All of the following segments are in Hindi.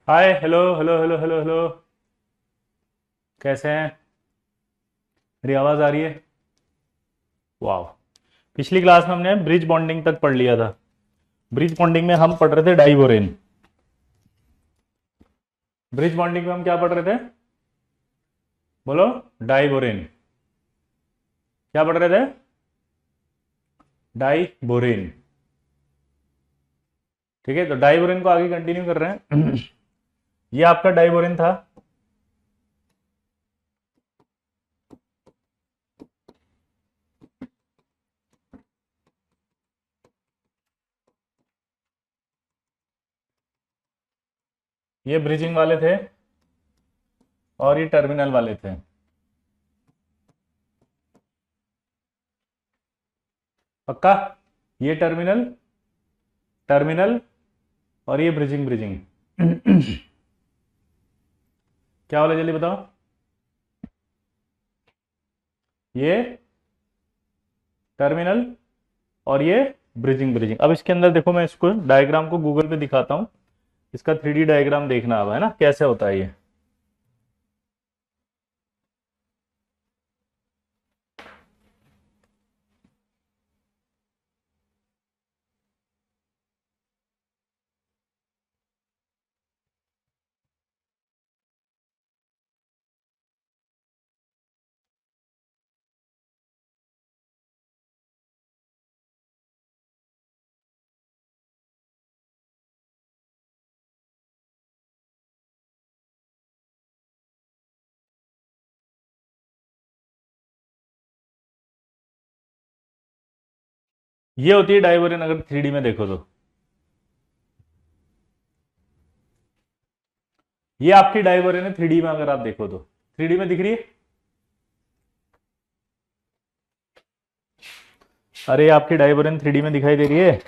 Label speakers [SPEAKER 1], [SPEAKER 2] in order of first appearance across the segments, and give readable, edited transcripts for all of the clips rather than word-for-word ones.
[SPEAKER 1] हाय, hello hello hello hello hello. कैसे हैं? मेरी आवाज़ आ रही है? वाह। पिछली क्लास में हमने ब्रिज बॉन्डिंग तक पढ़ लिया था। ब्रिज बॉन्डिंग में हम पढ़ रहे थे डाइवोरेन। ब्रिज बॉन्डिंग में हम क्या पढ़ रहे थे? बोलो। डाइवोरेन। क्या पढ़ रहे थे? डाइवोरेन। ठीक है, तो डाइवोरेन को आगे कंटिन्यू कर रहे हैं। ये आपका डाइवोरेन था। ये ब्रिजिंग वाले थे और ये टर्मिनल वाले थे। पक्का? ये टर्मिनल, टर्मिनल, और ये ब्रिजिंग ब्रिजिंग। क्या वाले जल्दी बताओ? ये टर्मिनल और ये ब्रिजिंग ब्रिजिंग। अब इसके अंदर देखो, मैं इसको डायग्राम को गूगल पे दिखाता हूँ। इसका 3D डायग्राम देखना अब, है ना, कैसे होता है ये। ये होती है डाइवर्जन, अगर 3D में देखो तो। ये आपकी डाइवर्जन है 3D में, अगर आप देखो तो। 3D में दिख रही है? अरे, आपकी डाइवर्जन 3D में दिखाई दे रही है?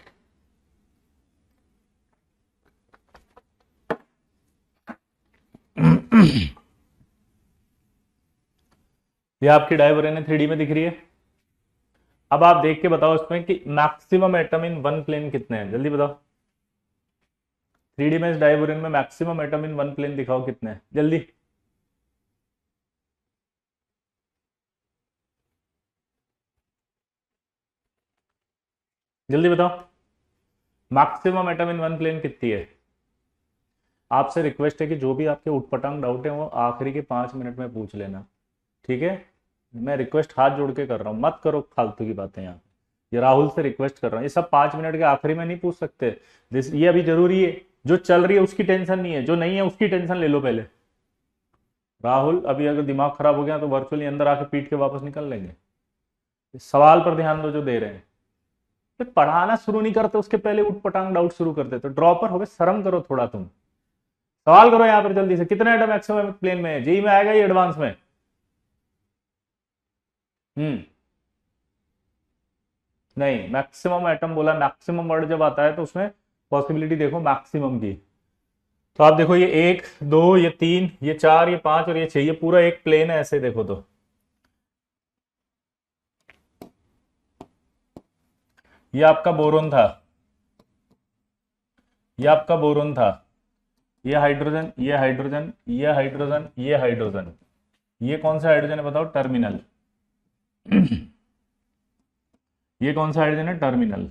[SPEAKER 1] ये आपकी डाइवर्जन है 3D में दिख रही है? अब आप देख के बताओ इसमें कि maximum atom in one plane कितने हैं, जल्दी बताओ। 3D में इस डाइवर्जन में maximum atom in one plane दिखाओ कितने हैं, जल्दी। जल्दी बताओ। Maximum atom in one plane कितनी है? आपसे रिक्वेस्ट है कि जो भी आपके उटपटांग डाउट है वो आखिरी के 5 मिनट में पूछ लेना। ठीक है? मैं रिक्वेस्ट हाथ जोड़ के कर रहा हूँ, मत करो फालतू की बातें यहाँ। ये राहुल से रिक्वेस्ट कर रहा हूँ, ये सब 5 मिनट के आखिरी में नहीं पूछ सकते। ये अभी जरूरी है। जो चल रही है उसकी टेंशन नहीं है, जो नहीं है उसकी टेंशन ले लो पहले। राहुल, अभी अगर दिमाग खराब हो गया तो वर्चुअली अंदर आके पीट के वापस निकल लेंगे। इस सवाल पर ध्यान दो जो दे रहे हैं। तो पढ़ाना शुरू नहीं करते उसके पहले उटपटांग डाउट शुरू कर देते, तो ड्रॉपर हो गए, शर्म करो थोड़ा तुम। सवाल करो यहाँ पर जल्दी से, कितने एटम मैक्सिमम प्लेन में है? जेई में आएगा ये एडवांस में? हम्म। नहीं, मैक्सिमम एटम बोला, मैक्सिमम वर्ड जब आता है तो उसमें पॉसिबिलिटी देखो मैक्सिमम की। तो आप देखो, ये एक, दो, ये तीन, ये चार, ये पांच और ये छह, ये पूरा एक प्लेन है, ऐसे देखो तो। ये आपका बोरोन था। ये आपका बोरोन था। ये हाइड्रोजन, ये हाइड्रोजन, ये हाइड्रोजन, ये हाइड्रोजन। ये कौन सा हाइड्रोजन है बताओ? टर्मिनल। ये कौन सा हाइड्रोजन है? टर्मिनल।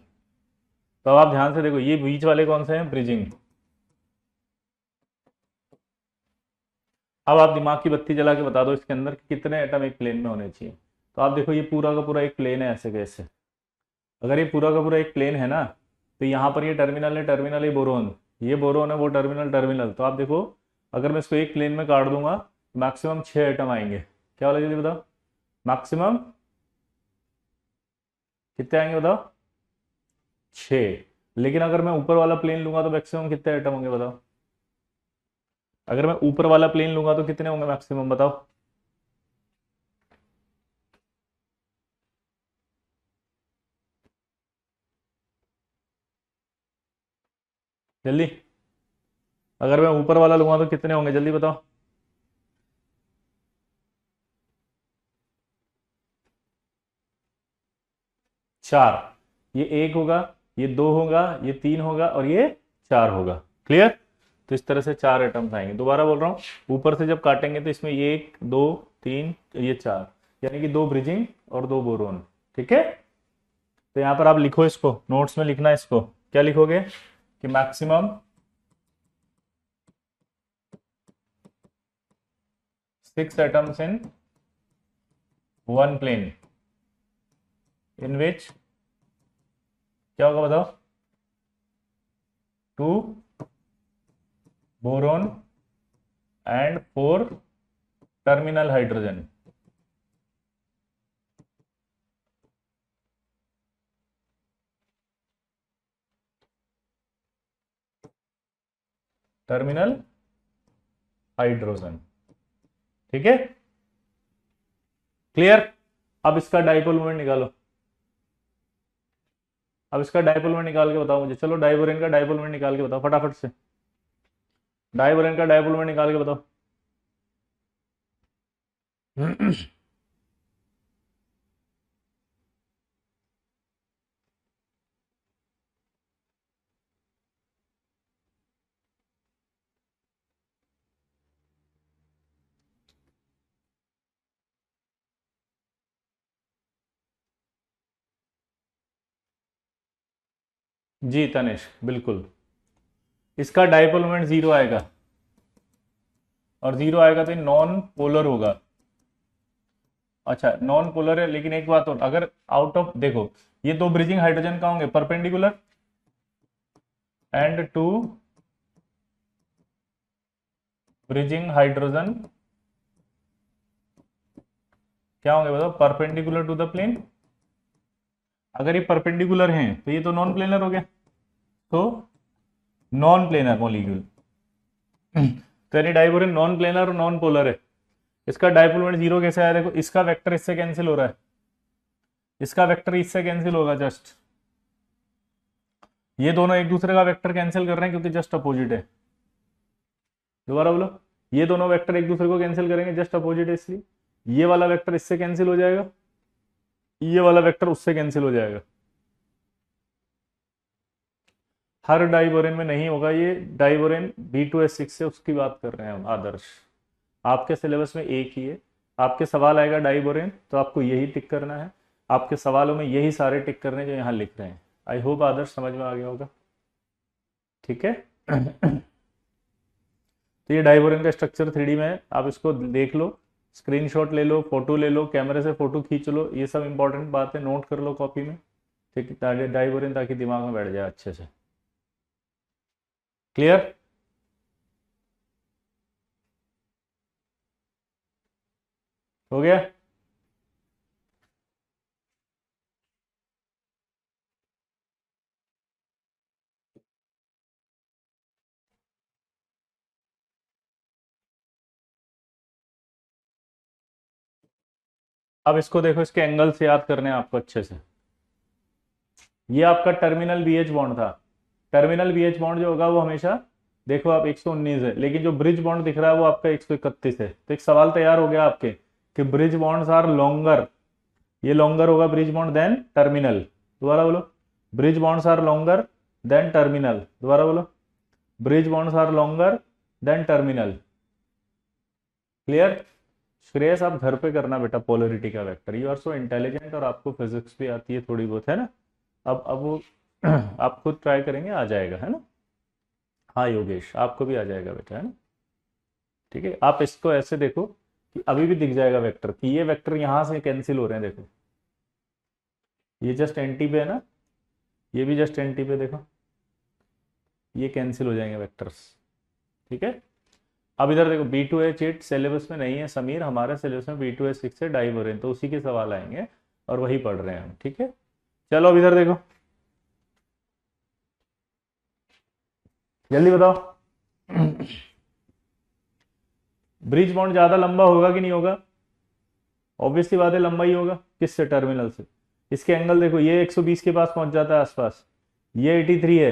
[SPEAKER 1] तो अब आप ध्यान से देखो, ये बीच वाले कौन से हैं? ब्रिजिंग। अब आप दिमाग की बत्ती जला के बता दो इसके अंदर कितने एटम एक प्लेन में होने चाहिए। तो आप देखो, ये पूरा का पूरा एक प्लेन है, ऐसे कैसे? अगर ये पूरा का पूरा एक प्लेन है ना, तो यहाँ पर ये टर्मिनल है, टर्मिनल, ये बोरोन, ये बोरोन है, वो टर्मिनल, टर्मिनल। तो आप देखो, अगर मैं इसको एक प्लेन में काट दूंगा तो मैक्सिमम 6 एटम आएंगे। क्या वाला जल्दी बताओ? मैक्सिमम कितने आएंगे बताओ? 6। लेकिन अगर मैं ऊपर वाला प्लेन लूंगा तो मैक्सिमम कितने एटम होंगे बताओ? अगर मैं ऊपर वाला प्लेन लूंगा तो कितने होंगे मैक्सिमम बताओ? जल्दी। अगर मैं ऊपर वाला लूंगा तो कितने होंगे, जल्दी बताओ। 4। ये एक होगा, ये दो होगा, ये तीन होगा और ये 4 होगा। क्लियर? तो इस तरह से 4 एटम्स आएंगे। दोबारा बोल रहा हूँ, ऊपर से जब काटेंगे तो इसमें 1 2 3 ये 4, यानी कि 2 ब्रिजिंग और 2 बोरोन। ठीक है, तो यहां पर आप लिखो, इसको नोट्स में लिखना है। इसको क्या लिखोगे कि maximum 6 atoms in one plane in which क्या होगा बताओ, 2 boron and 4 terminal hydrogen. Terminal hydrogen. ठीक है, क्लियर। अब इसका डाइपोल मोमेंट निकालो। अब इसका डाइपोल मोमेंट निकाल के बताओ मुझे। चलो डाइबोरेन का डाइपोल मोमेंट निकाल के बताओ फटाफट से। डाइबोरेन का डाइपोल मोमेंट निकाल के बताओ। जी तनिष्क, बिल्कुल। इसका डाइपोल मोमेंट 0 आएगा, और 0 आएगा तो नॉन पोलर होगा। अच्छा, नॉन पोलर है, लेकिन एक बात और, अगर आउट ऑफ देखो, ये 2 ब्रिजिंग हाइड्रोजन का होंगे परपेंडिकुलर, एंड 2 ब्रिजिंग हाइड्रोजन क्या होंगे बताओ, परपेंडिकुलर टू द प्लेन। अगर ये परपेंडिकुलर हैं तो ये तो नॉन प्लेनर हो गया, तो नॉन प्लेनर मॉलिक्यूल। तो यानी डाइबोरेन नॉन प्लेनर और नॉन पोलर है। इसका डाइपोल मोमेंट 0 कैसे आया, देखो इसका वेक्टर इससे कैंसिल हो रहा है, इसका वेक्टर इससे कैंसिल होगा जस्ट, ये दोनों एक दूसरे का वेक्टर कैंसिल कर रहे हैं क्योंकि जस्ट अपोजिट है। दोबारा बोलो, ये दोनों वेक्टर एक दूसरे को कैंसिल करेंगे, जस्ट अपोजिट है, इसलिए ये वाला वेक्टर इससे कैंसिल हो जाएगा, ये वाला वेक्टर उससे कैंसिल हो जाएगा। हर डाइबोरेन में नहीं होगा ये, डाइबोरेन B2S6 से उसकी बात कर रहे हैं हम आदर्श। आपके सिलेबस में एक ही है, आपके सवाल आएगा डाइबोरेन तो आपको यही टिक करना है, आपके सवालों में यही सारे टिक करने जो यहाँ लिख रहे हैं। आई होप आदर्श समझ में आ गया होगा। ठीक है। तो ये डाइबोरेन का स्ट्रक्चर 3D में है, आप इसको देख लो, स्क्रीनशॉट ले लो, फोटो ले लो, कैमरे से फोटो खींच लो, ये सब इंपॉर्टेंट बातें नोट कर लो कॉपी में। ठीक है, डाइबोरेन ताकि दिमाग में बैठ जाए अच्छे से। क्लियर। हो गया। अब इसको देखो, इसके एंगल से याद करने हैं आपको अच्छे से। ये आपका टर्मिनल बीएच बॉन्ड था, टर्मिनल बीएच बॉन्ड जो होगा वो हमेशा देखो आप 119 है, लेकिन जो ब्रिज बॉन्ड दिख रहा है वो आपका 131 है। तो एक सवाल तैयार हो गया आपके कि ब्रिज बॉन्ड्स आर लॉन्गर, ये लॉन्गर होगा ब्रिज बॉन्ड देन टर्मिनल। दोबारा बोलो, bridge bonds are longer than terminal. दोबारा बोलो, bridge bonds are longer than terminal. Clear. Shreyas आप घर पे करना बेटा पोलरिटी का vector, you are so intelligent और आपको फिजिक्स भी आती है थोड़ी बहुत, है ना। अब वो आप खुद ट्राई करेंगे, आ जाएगा, है ना। हाँ योगेश, आपको भी आ जाएगा बेटा, है ना। ठीक है, आप इसको ऐसे देखो कि अभी भी दिख जाएगा वेक्टर, कि ये वेक्टर यहां से कैंसिल हो रहे हैं, देखो ये जस्ट एंटी पे है ना, ये भी जस्ट एंटी पे, देखो ये कैंसिल हो जाएंगे वेक्टर्स। ठीक है, अब इधर देखो B2H8 सिलेबस में नहीं है समीर, हमारे सिलेबस में B2H6 से डाइबोरेन, तो उसी के सवाल आएंगे और वही पढ़ रहे हैं हम। ठीक है, चलो अब इधर देखो, जल्दी बताओ। ब्रिज बॉन्ड ज्यादा लंबा होगा कि नहीं होगा, ऑब्वियसली बात है लंबा ही होगा, किससे, टर्मिनल से। इसके एंगल देखो, ये 120 के पास पहुंच जाता है आसपास, ये 83 है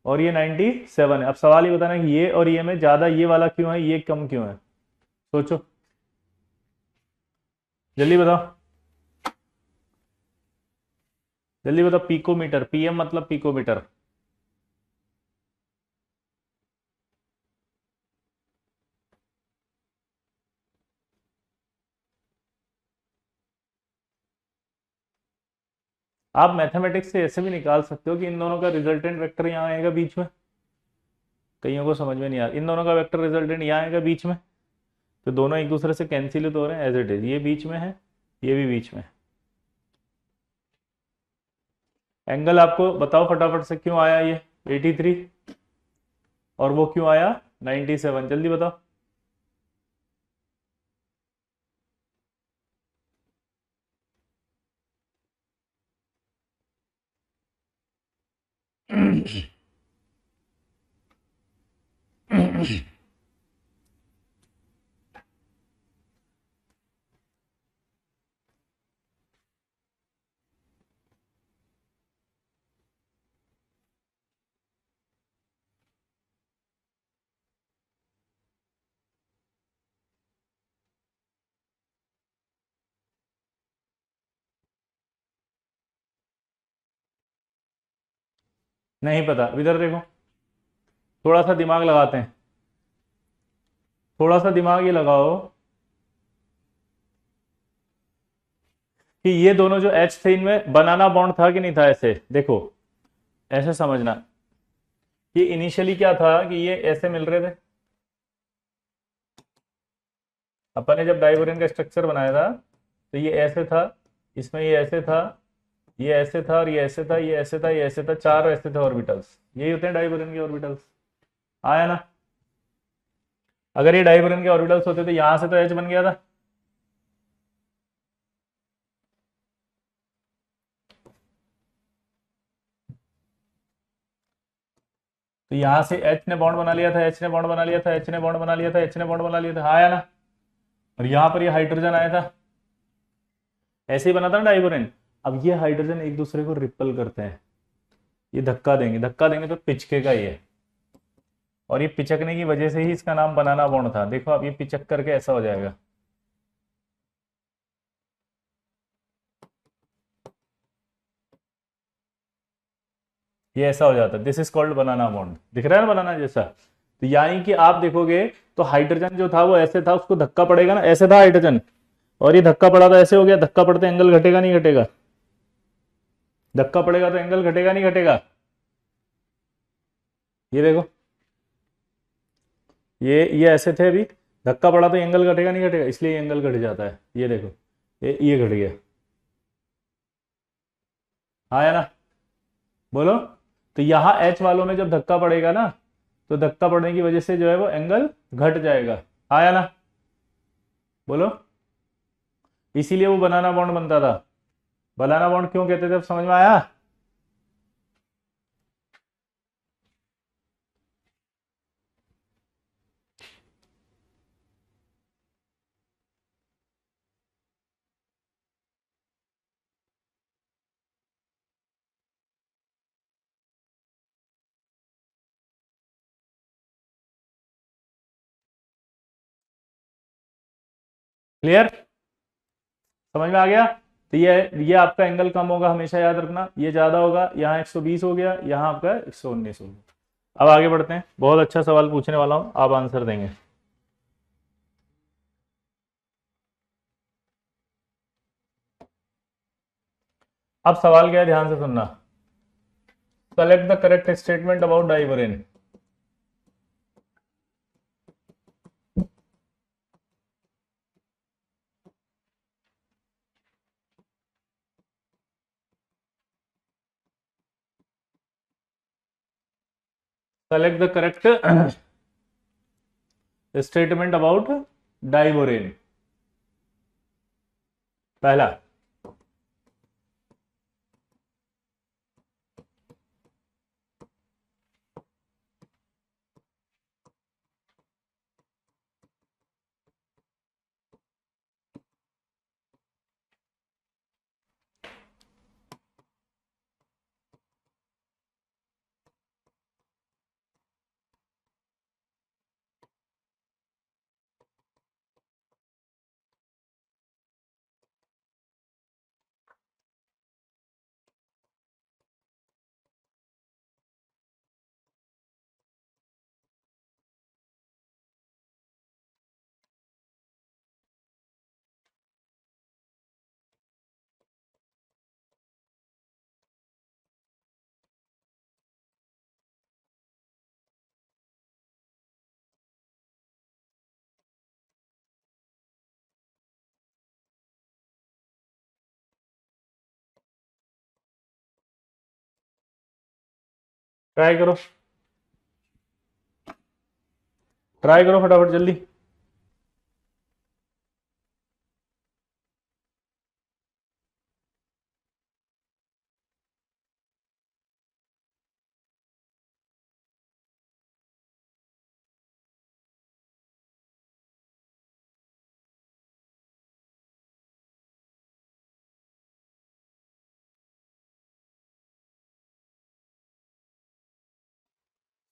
[SPEAKER 1] और ये 97 है। अब सवाल ये बताना कि ये और ये में ज्यादा ये वाला क्यों है, ये कम क्यों है, सोचो, जल्दी बताओ, जल्दी बताओ। पिकोमीटर, PM मतलब पिकोमीटर। आप मैथमेटिक्स से ऐसे भी निकाल सकते हो कि इन दोनों का रिजल्टेंट वेक्टर यहाँ आएगा बीच में। कईयों को समझ में नहीं आ रहा, इन दोनों का वेक्टर रिजल्टेंट यहाँ आएगा बीच में, तो दोनों एक दूसरे से कैंसिल तो हो रहे हैं एज इट इज, ये बीच में है, ये भी बीच में। एंगल आपको बताओ फटाफट से क्यों आया ये 83, और वो क्यों आया 97, जल्दी बताओ। नहीं पता, इधर देखो, थोड़ा सा दिमाग लगाते हैं, थोड़ा सा दिमाग ये लगाओ कि ये दोनों जो एच थे इनमें बनाना बॉन्ड था कि नहीं था, ऐसे देखो, ऐसे समझना। ये इनिशियली क्या था कि ये ऐसे मिल रहे थे, अपन ने जब डाइबोरेन का स्ट्रक्चर बनाया था तो ये ऐसे था, इसमें ये ऐसे था, ये ऐसे था, और ये ऐसे था, ये ऐसे था, ये ऐसे था, चार ऐसे थे ऑर्बिटल्स, यही होते हैं डाइबोरेन के ऑर्बिटल्स। आया ना? अगर ये डाइबोरेन के ऑर्बिटल्स होते तो यहां से तो एच बन गया था, तो यहां से एच ने बॉन्ड बना लिया था, एच ने बॉन्ड बना लिया था, एच ने बॉन्ड बना लिया था, एच ने बॉन्ड बना लिया था, आया ना? और यहां पर ये हाइड्रोजन आया था, ऐसे ही बना था ना डाइबोरेन। अब ये हाइड्रोजन एक दूसरे को रिपल करते हैं, ये धक्का देंगे, धक्का देंगे तो पिचकेगा ये, और ये पिचकने की वजह से ही इसका नाम बनाना बॉन्ड था। देखो अब ये पिचक करके ऐसा हो जाएगा, ये ऐसा हो जाता है, this is called banana bond. दिख रहा है ना बनाना जैसा? तो यानी कि आप देखोगे तो हाइड्रोजन जो था वो ऐसे था, उसको धक्का पड़ेगा ना, ऐसे था हाइड्रोजन, और ये धक्का पड़ा तो ऐसे हो गया, धक्का पड़ते एंगल घटेगा नहीं घटेगा? धक्का पड़ेगा तो एंगल घटेगा नहीं घटेगा? ये देखो, ये ऐसे थे अभी, धक्का पड़ा तो एंगल घटेगा नहीं घटेगा, इसलिए एंगल घट जाता है, ये देखो, ये घट गया, आया ना? बोलो। तो यहां एच वालों में जब धक्का पड़ेगा ना, तो धक्का पड़ने की वजह से जो है वो एंगल घट जाएगा, आया ना? बोलो। इसीलिए वो बनाना बॉन्ड बनता था। बनाना बॉन्ड क्यों कहते थे, अब समझ में आया? क्लियर? समझ में आ गया? तो ये आपका एंगल कम होगा, हमेशा याद रखना, ये ज्यादा होगा, यहाँ 120 हो गया, यहाँ आपका 119 हो गया। अब आगे बढ़ते हैं, बहुत अच्छा सवाल पूछने वाला हूं, आप आंसर देंगे। अब सवाल क्या है, ध्यान से सुनना। Select the correct statement about diborane. Select the correct statement about diborane. पहला, ट्राई करो, ट्राई करो फटाफट जल्दी।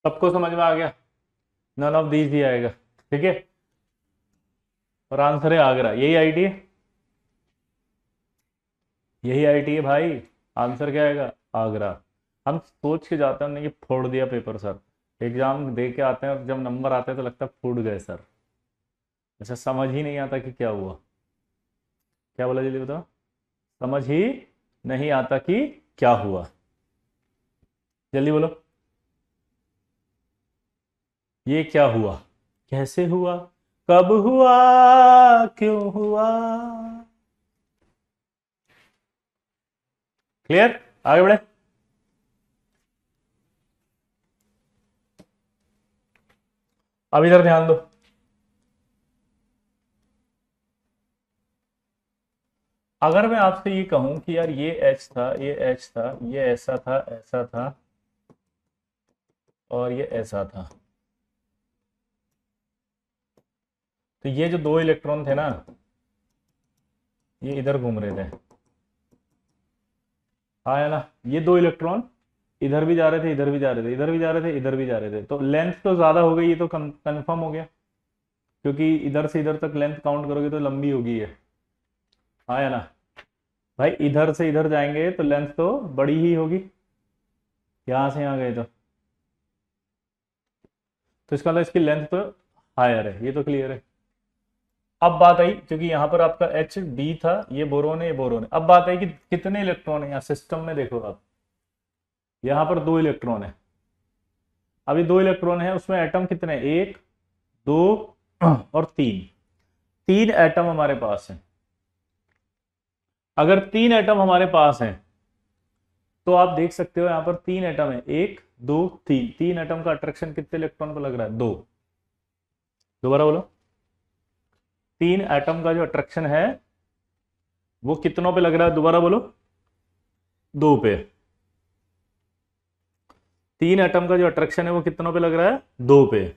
[SPEAKER 1] सबको समझ में आ गया? नन ऑफ दीज ही आएगा, ठीक है। और आंसर है आगरा। यही आईटी है, यही आईटी है भाई। आंसर क्या आएगा? आगरा। हम सोच के जाते हैं हमने कि फोड़ दिया पेपर सर, एग्जाम दे के आते हैं और जब नंबर आते हैं तो लगता है फूट गए सर। अच्छा, समझ ही नहीं आता कि क्या हुआ। क्या बोला जल्दी बताओ? समझ ही नहीं आता कि क्या हुआ, जल्दी बोलो। ये क्या हुआ, कैसे हुआ, कब हुआ, क्यों हुआ? क्लियर? आगे बढ़े। अब इधर ध्यान दो। अगर मैं आपसे ये कहूं कि यार ये एच था, ये एच था, ये ऐसा था, ऐसा था, और ये ऐसा था, तो ये जो दो इलेक्ट्रॉन थे ना, ये इधर घूम रहे थे, हाँ है ना। ये दो इलेक्ट्रॉन इधर भी जा रहे थे, इधर भी जा रहे थे, इधर भी जा रहे थे, इधर भी जा रहे थे, तो लेंथ तो ज्यादा हो गई, ये तो कंफर्म हो गया, क्योंकि इधर से इधर तक लेंथ काउंट करोगे तो लंबी होगी ये, हाँ है ना। भाई इधर से इधर जाएंगे तो लेंथ तो बड़ी ही होगी, यहां से यहां गए तो इसका मतलब इसकी लेंथ तो हायर है, ये तो क्लियर है। अब बात आई, क्योंकि यहां पर आपका एच डी था, ये बोरोन है, ये बोरोन है। अब बात आई कि कितने इलेक्ट्रॉन है यहाँ सिस्टम में, देखो आप यहां पर दो इलेक्ट्रॉन है। अभी दो इलेक्ट्रॉन है, उसमें एटम कितने हैं? एक, दो और तीन। तीन एटम हमारे पास है। अगर तीन एटम हमारे पास हैं तो आप देख सकते हो यहां पर तीन एटम है, एक, दो, तीन। तीन एटम का अट्रैक्शन कितने इलेक्ट्रॉन पर लग रहा है? दो। दोबारा बोलो। तीन एटम का जो अट्रैक्शन है वो कितनों पे लग रहा है? दोबारा बोलो। दो पे। तीन एटम का जो अट्रैक्शन है वो कितनों पे लग रहा है? दो पे।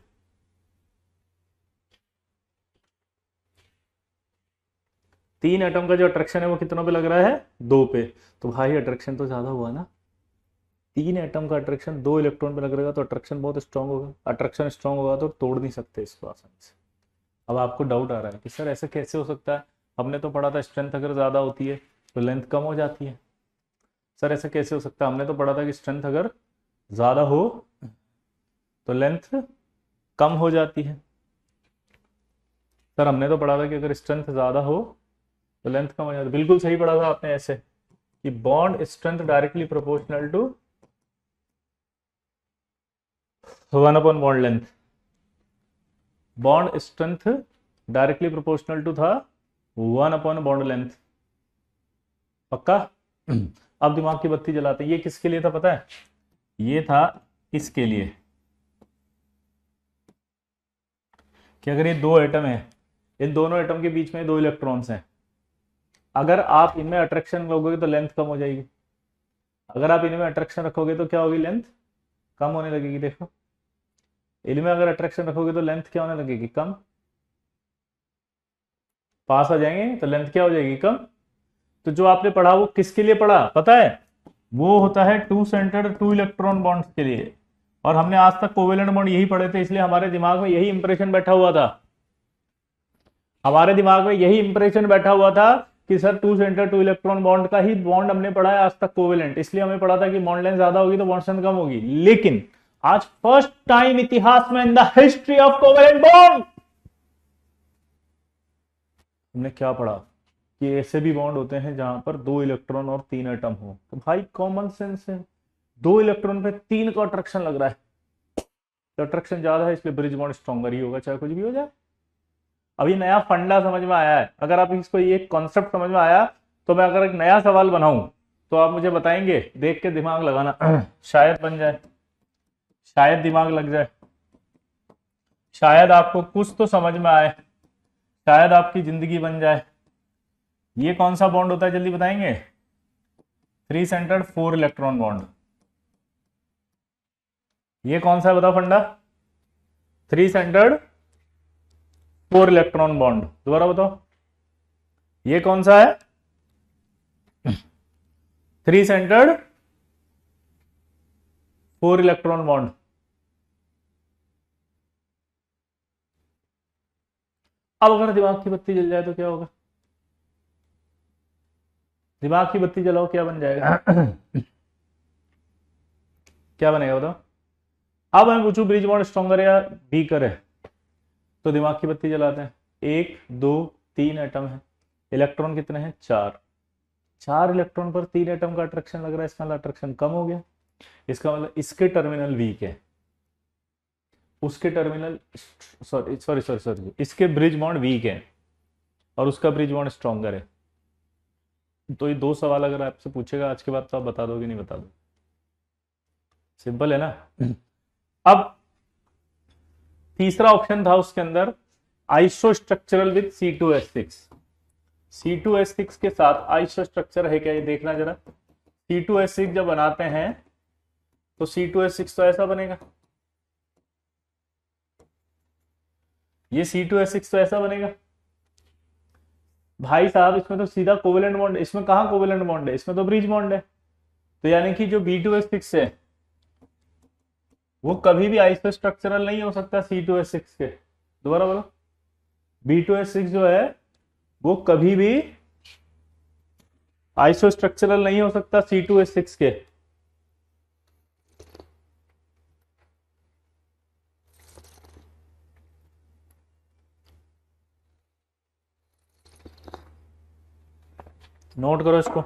[SPEAKER 1] तीन एटम का जो अट्रैक्शन है वो कितनों पे लग रहा है? दो पे। तो भाई अट्रैक्शन तो ज्यादा हुआ ना। तीन एटम का अट्रैक्शन दो इलेक्ट्रॉन पे लग रहेगा तो अट्रैक्शन बहुत स्ट्रांग होगा। अट्रैक्शन स्ट्रांग होगा तो तोड़ नहीं सकते इसको आसानी से। अब आपको डाउट आ रहा है कि सर ऐसे कैसे हो सकता है, हमने तो पढ़ा था स्ट्रेंथ अगर ज्यादा होती है तो लेंथ कम हो जाती है। सर ऐसे कैसे हो सकता है, हमने तो पढ़ा था कि स्ट्रेंथ अगर ज्यादा हो तो लेंथ कम हो जाती है। सर हमने तो पढ़ा था कि अगर स्ट्रेंथ ज्यादा हो तो लेंथ कम हो जाती है। बिल्कुल सही पढ़ा था आपने, ऐसे कि bond strength directly proportional to 1 upon bond length. Bond strength directly proportional to था 1 अपॉन बॉन्ड लेंथ। पक्का? अब दिमाग की बत्ती जलाते हैं। ये किसके लिए था पता है? ये था इसके लिए कि अगर ये दो एटम है, इन दोनों एटम के बीच में दो इलेक्ट्रॉन्स हैं, अगर आप इनमें अट्रैक्शन रखोगे तो लेंथ कम हो जाएगी। अगर आप इनमें अट्रैक्शन रखोगे तो क्या होगी? लेंथ कम होने लगेगी। देखो, इनमें अगर अट्रैक्शन रखोगे तो लेंथ क्या होने लगेगी? कम। पास आ जाएंगे तो लेंथ क्या हो जाएगी? कम। तो जो आपने पढ़ा वो किसके लिए पढ़ा पता है? वो होता है two centred two electron bonds के लिए। और हमने आज तक कोवेलेंट बॉन्ड यही पढ़े थे, इसलिए हमारे दिमाग में यही इंप्रेशन बैठा हुआ था। हमारे दिमाग में यही इंप्रेशन बैठा हुआ था कि sir two centre two electron bond का ही बॉन्ड हमने पढ़ा है आज तक कोवेलेंट, इसलिए हमें पढ़ा था कि बॉन्ड लेंथ ज्यादा होगी तो बॉन्ड स्ट्रेंथ कम होगी। लेकिन आज फर्स्ट टाइम इतिहास में in the history of covalent bond हमने क्या पढ़ा कि ऐसे भी बॉन्ड होते हैं जहां पर दो इलेक्ट्रॉन और तीन एटम हो। तो भाई कॉमन सेंस है, दो इलेक्ट्रॉन पे तीन का अट्रैक्शन लग रहा है तो अट्रैक्शन ज्यादा है, इसलिए ब्रिज बॉन्ड स्ट्रॉन्गर ही होगा चाहे कुछ भी हो जाए। अभी नया फंडा समझ में आया है। अगर आप इसको ये कॉन्सेप्ट समझ में आया तो मैं अगर एक नया सवाल बनाऊं तो आप मुझे बताएंगे, देख के दिमाग लगाना शायद बन जाए। शायद दिमाग लग जाए, शायद आपको कुछ तो समझ में आए, शायद आपकी जिंदगी बन जाए। ये कौन सा बॉन्ड होता है जल्दी बताएंगे? 3 सेंटर्ड 4 इलेक्ट्रॉन बॉन्ड। ये कौन सा है बताओ फंडा? 3 सेंटर्ड 4 इलेक्ट्रॉन बॉन्ड। दोबारा बताओ, ये कौन सा है? 3 सेंटर्ड 4 इलेक्ट्रॉन बॉन्ड। अब अगर दिमाग की बत्ती जल जाए तो क्या होगा? दिमाग की बत्ती जलाओ, क्या बन जाएगा? क्या बनेगा बताओ? अब मैं पूछूं ब्रिज बॉन्ड स्ट्रॉन्गर या वीकर है, तो दिमाग की बत्ती जलाते हैं। 1 2 3 एटम है, इलेक्ट्रॉन कितने हैं? 4। 4 इलेक्ट्रॉन पर 3 एटम का अट्रैक्शन लग रहा है, इसका मतलब अट्रैक्शन कम हो गया। इसका मतलब इसके टर्मिनल वीक है, उसके terminal sorry sorry sorry sorry इसके ब्रिज बॉन्ड वीक है और उसका ब्रिज बॉन्ड स्ट्रॉन्गर है। तो ये 2 सवाल अगर आपसे पूछेगा आज के बाद तो आप बता दोगे नहीं बता दो? सिंपल है ना? अब तीसरा ऑप्शन था उसके अंदर iso structural with C2H6। C2H6 के साथ आइसो स्ट्रक्चर है क्या, ये देखना जरा। C2H6 जब बनाते हैं तो C2H6 तो ऐसा बनेगा, ये C2H6 तो ऐसा बनेगा भाई साहब। इसमें तो सीधा कोवेलेंट बॉन्ड, इसमें कहां कोवेलेंट बॉन्ड है, इसमें तो ब्रिज बॉन्ड है। तो यानी कि जो B2H6 है वो कभी भी आइसो स्ट्रक्चरल नहीं हो सकता C2H6 के। दोबारा बोलो, B2H6 जो है वो कभी भी आइसो स्ट्रक्चरल नहीं हो सकता C2H6 के। नोट करो इसको।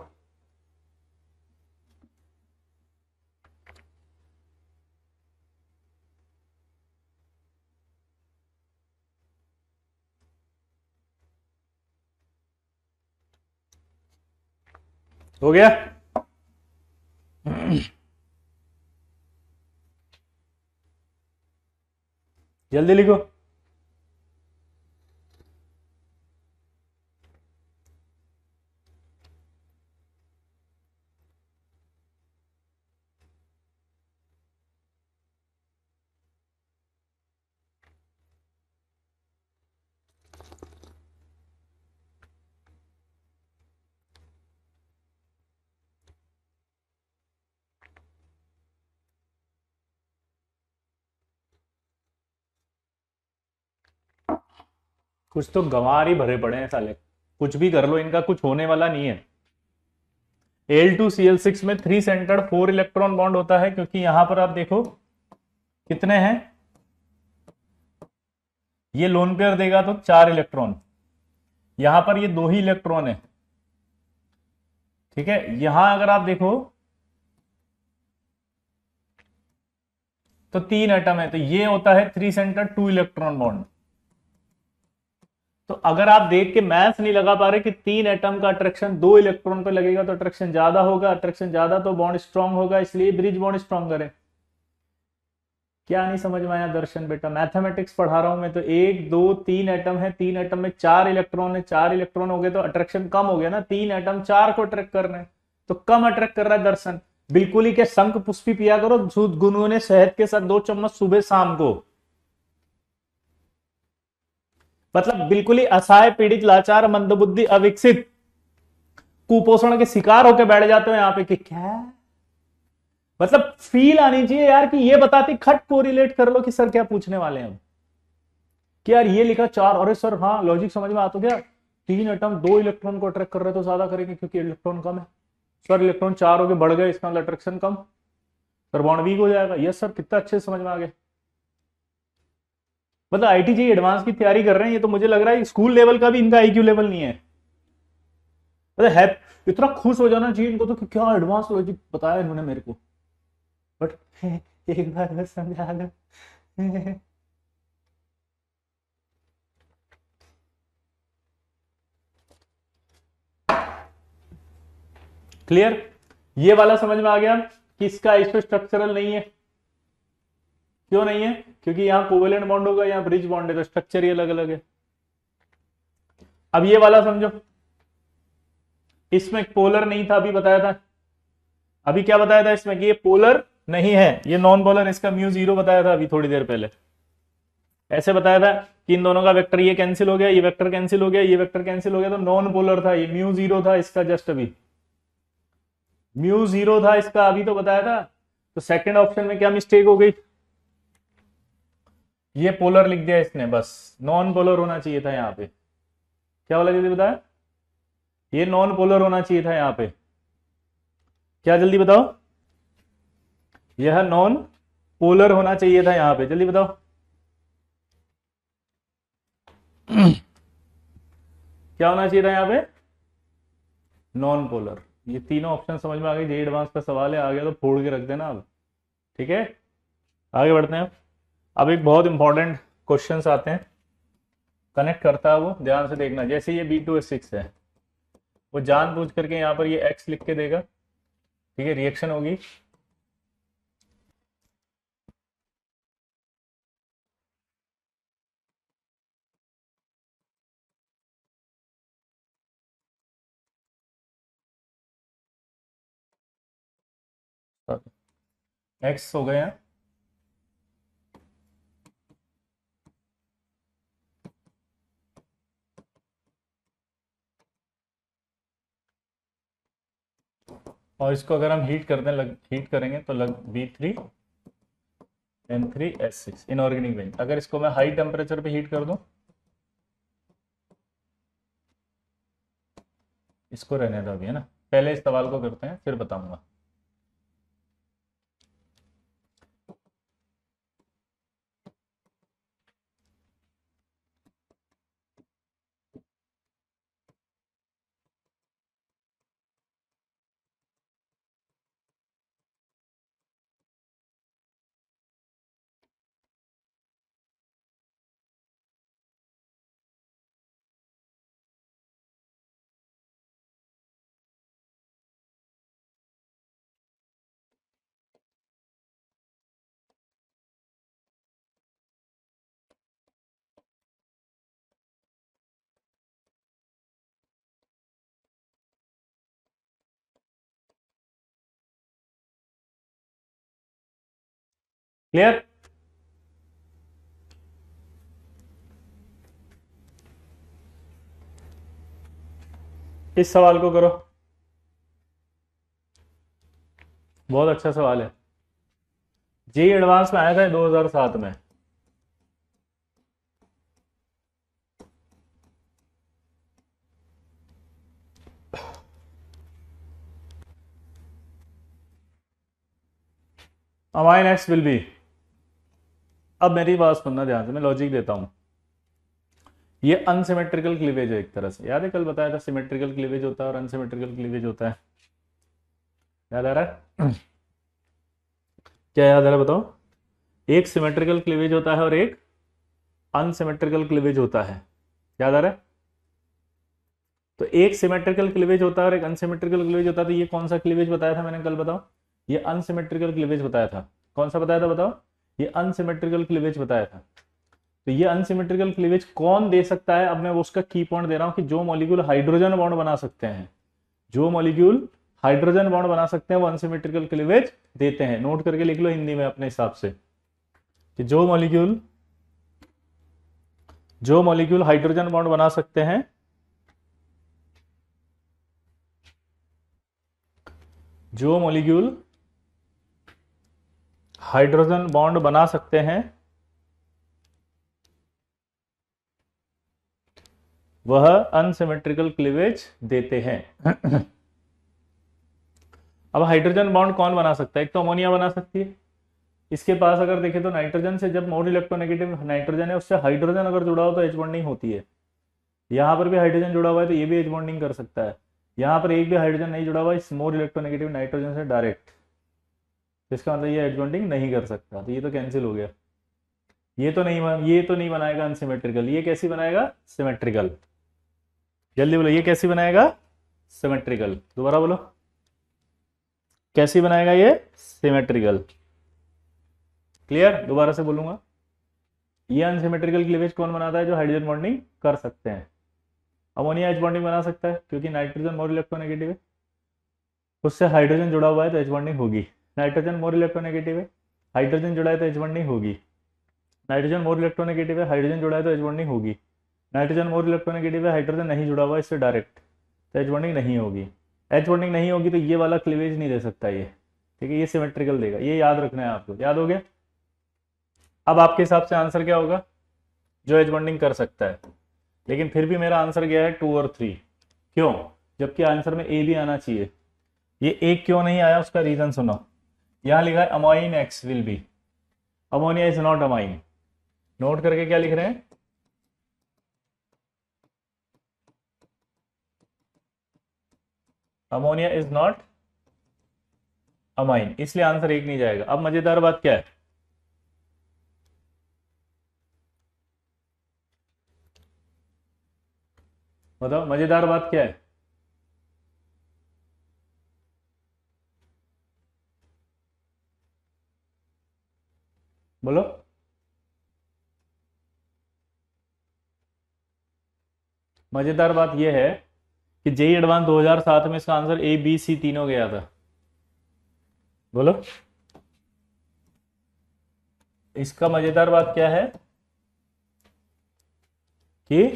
[SPEAKER 1] हो गया? जल्दी लिखो। कुछ तो गंवार ही भरे पड़े हैं साले, कुछ भी कर लो इनका कुछ होने वाला नहीं है। Al2Cl6 में 3 सेंटर्ड 4 इलेक्ट्रॉन बॉन्ड होता है, क्योंकि यहां पर आप देखो कितने हैं, ये लोन पेयर देगा तो 4 इलेक्ट्रॉन, यहां पर ये 2 ही इलेक्ट्रॉन है। ठीक है, यहां अगर आप देखो तो 3 एटम है, तो ये होता है 3 सेंटर 2 इलेक्ट्रॉन बॉन्ड। तो अगर आप देख के मैथ नहीं लगा पा रहे कि 3 एटम का अट्रैक्शन 2 इलेक्ट्रॉन पे लगेगा तो अट्रैक्शन ज्यादा होगा, अट्रैक्शन ज्यादा तो बॉन्ड स्ट्रांग होगा, इसलिए ब्रिज बॉन्ड स्ट्रॉन्गर है। क्या नहीं समझ में आया दर्शन बेटा? मैथमेटिक्स पढ़ा रहा हूं मैं तो। 1 2 3 एटम है, 3 एटम में 4 इलेक्ट्रॉन है, 4 इलेक्ट्रॉन हो गए तो अट्रैक्शन कम हो गया ना। 3 एटम 4 को अट्रैक्ट कर रहे हैं तो कम अट्रैक्ट कर रहा है दर्शन। बिल्कुल ही के शंख पुष्पी पिया करो गुनगुने शहद के साथ 2 चम्मच सुबह शाम को। मतलब बिल्कुल ही असहाय पीड़ित लाचार मंदबुद्धि अविकसित कुपोषण के शिकार होकर बैठ जाते हो यहाँ पे कि क्या, मतलब फील आनी चाहिए यार कि ये बताती खट कोरिलेट कर लो कि सर क्या पूछने वाले हैं हम, कि यार ये लिखा 4, अरे सर हाँ लॉजिक समझ में आता क्या, 3 एटम 2 इलेक्ट्रॉन को अट्रैक्ट कर रहे तो ज्यादा करेंगे क्योंकि इलेक्ट्रॉन कम है। सर इलेक्ट्रॉन 4 हो गए बढ़ गए, इसका अट्रैक्शन कम, सर बॉन्ड वीक हो जाएगा। यस सर, कितना अच्छे से समझ में आ गया। मतलब आईटीजी एडवांस की तैयारी कर रहे हैं, ये तो मुझे लग रहा है स्कूल लेवल का भी इनका आईक्यू लेवल नहीं है। मतलब है इतना खुश हो जाना चाहिए इनको तो कि क्या एडवांस लॉजिक बताया इन्होंने मेरे को, बट एक बार बस समझा लो। क्लियर? ये वाला समझ में आ गया कि इसका आइसो स्ट्रक्चरल नहीं है। क्यों नहीं है? क्योंकि यहाँ कोवेलेंट बॉन्ड होगा, यहाँ ब्रिज बॉन्ड है, तो स्ट्रक्चर ही अलग अलग है। अब ये वाला समझो, इसमें पोलर नहीं था, अभी बताया था। अभी क्या बताया था इसमें कि ये पोलर नहीं है, ये नॉन पोलर, इसका म्यू 0 बताया था अभी थोड़ी देर पहले। ऐसे बताया था कि इन दोनों का वेक्टर ये कैंसिल हो गया, ये वेक्टर कैंसिल हो गया, ये वेक्टर कैंसिल हो गया, तो नॉन पोलर था, ये म्यू 0 था इसका, जस्ट अभी म्यू 0 था इसका, अभी तो बताया था। तो सेकंड ऑप्शन में क्या मिस्टेक हो गई, ये पोलर लिख दिया इसने, बस नॉन पोलर होना चाहिए था यहाँ पे। क्या वाला जल्दी बताया, ये नॉन पोलर होना चाहिए था यहाँ पे। क्या जल्दी बताओ, यह नॉन पोलर होना चाहिए था यहाँ पे, जल्दी बताओ। क्या होना चाहिए था यहाँ पे, नॉन पोलर। ये तीनों ऑप्शन समझ में आ गए, जे एडवांस का सवाल है, आ गया तो फोड़ के रख देना अब, ठीक है। आगे बढ़ते हैं। अब एक बहुत इंपॉर्टेंट क्वेश्चन आते हैं, कनेक्ट करता है वो, ध्यान से देखना। जैसे ये B2H6 है, वो जानबूझ करके यहाँ पर ये X लिख के देगा, ठीक है, रिएक्शन होगी। X हो गए हैं, और इसको अगर हम हीट करने हीट करेंगे तो B3N3S6 इनऑर्गेनिक बेंज। अगर इसको मैं हाई टेम्परेचर पे हीट कर दूं, इसको रहने दो अभी, है ना, पहले इस सवाल को करते हैं फिर बताऊंगा। क्लियर? इस सवाल को करो, बहुत अच्छा सवाल है, जे एडवांस में आया था 2007 में। अमाइन एक्स विल बी, अब मेरी बात सुनना ध्यान से, मैं लॉजिक देता हूं। ये अनसिमेट्रिकल क्लीवेज है एक तरह से, याद है कल बताया था सिमेट्रिकल क्लीवेज होता है और अनसिमेट्रिकल क्लीवेज होता है, याद आ रहा है? क्या याद आ रहा है बताओ? एक सिमेट्रिकल क्लीवेज होता है और एक अनसिमेट्रिकल क्लीवेज होता है, याद आ रहा है? तो एक सिमेट्रिकल क्लीवेज होता है और एक अनसिमेट्रिकल क्लीवेज होता है, तो ये कौन सा क्लीवेज बताया था मैंने कल, बताओ? ये अनसिमेट्रिकल क्लीवेज बताया था। कौन सा बताया था बताओ? ये अनसिमेट्रिकल क्लीवेज बताया था। तो ये अनसिमेट्रिकल क्लीवेज कौन दे सकता है? अब मैं उसका की पॉइंट दे रहा हूं कि जो मॉलिक्यूल हाइड्रोजन बॉन्ड बना सकते हैं, जो मॉलिक्यूल हाइड्रोजन बॉन्ड बना सकते हैं वो अनसिमेट्रिकल क्लीवेज देते हैं। नोट करके लिख लो हिंदी में अपने हिसाब से कि जो मॉलिक्यूल हाइड्रोजन बॉन्ड बना सकते हैं, जो मॉलिक्यूल हाइड्रोजन बॉन्ड बना सकते हैं वह अनसिमेट्रिकल क्लीवेज देते हैं। अब हाइड्रोजन बॉन्ड कौन बना सकता है? एक तो अमोनिया बना सकती है, इसके पास अगर देखें तो नाइट्रोजन से जब मोर इलेक्ट्रोनेगेटिव नाइट्रोजन है उससे हाइड्रोजन अगर जुड़ा हो तो एच बॉन्डिंग होती है। यहां पर भी हाइड्रोजन जुड़ा हुआ है तो ये भी एच बॉन्डिंग कर सकता है। यहां पर एक भी हाइड्रोजन नहीं जुड़ा हुआ इस मोर इलेक्ट्रोनेगेटिव नाइट्रोजन से डायरेक्ट, इसका मतलब ये एच बॉन्डिंग नहीं कर सकता, तो ये तो कैंसिल हो गया। ये तो नहीं बनाएगा अनसिमेट्रिकल, ये कैसी बनाएगा? सिमेट्रिकल। जल्दी बोलो, ये कैसी बनाएगा? सिमेट्रिकल। दोबारा बोलो, कैसी बनाएगा ये? सिमेट्रिकल। क्लियर? दोबारा से बोलूंगा, ये अनसिमेट्रिकल क्लीवेज कौन बनाता है? जो हाइड्रोजन बॉन्डिंग कर सकते हैं। अमोनिया एच बॉन्डिंग बना सकता है क्योंकि नाइट्रोजन मोर इलेक्ट्रोनेगेटिव है, उससे हाइड्रोजन जुड़ा हुआ है तो एच बॉन्डिंग होगी। नाइट्रोजन मोर इलेक्ट्रोनेगेटिव है, हाइड्रोजन जुड़ा है तो एच बॉन्डिंग होगी। नाइट्रोजन मोर इलेक्ट्रोनेगेटिव है, हाइड्रोजन जुड़ा है तो एच बॉन्डिंग होगी। नाइट्रोजन मोर इलेक्ट्रोनेगेटिव है, हाइड्रोजन नहीं जुड़ा हुआ है इससे डायरेक्ट, तो एच बॉन्डिंग नहीं होगी। एच बॉन्डिंग नहीं होगी तो ये वाला क्लीवेज नहीं दे सकता ये, ठीक है, ये सिमेट्रिकल देगा, ये याद रखना है आपको। याद हो गया? अब आपके हिसाब से आंसर क्या होगा? जो एच बॉन्डिंग कर सकता है। लेकिन फिर भी मेरा आंसर गया है 2 और 3। क्यों? जबकि आंसर में ए भी आना चाहिए। ये एक क्यों नहीं आया उसका रीजन सुनो। यहां लिखा है amine x will be, ammonia is not amine. Note करके क्या लिख रहे हैं? अमोनिया इज नॉट अमाइन, इसलिए आंसर एक नहीं जाएगा। अब मजेदार बात क्या है, बताओ मजेदार बात क्या है? बोलो। मजेदार बात यह है कि जेई एडवांस 2007 में इसका आंसर ए बी सी तीनों गया था। बोलो। इसका मजेदार बात क्या है कि,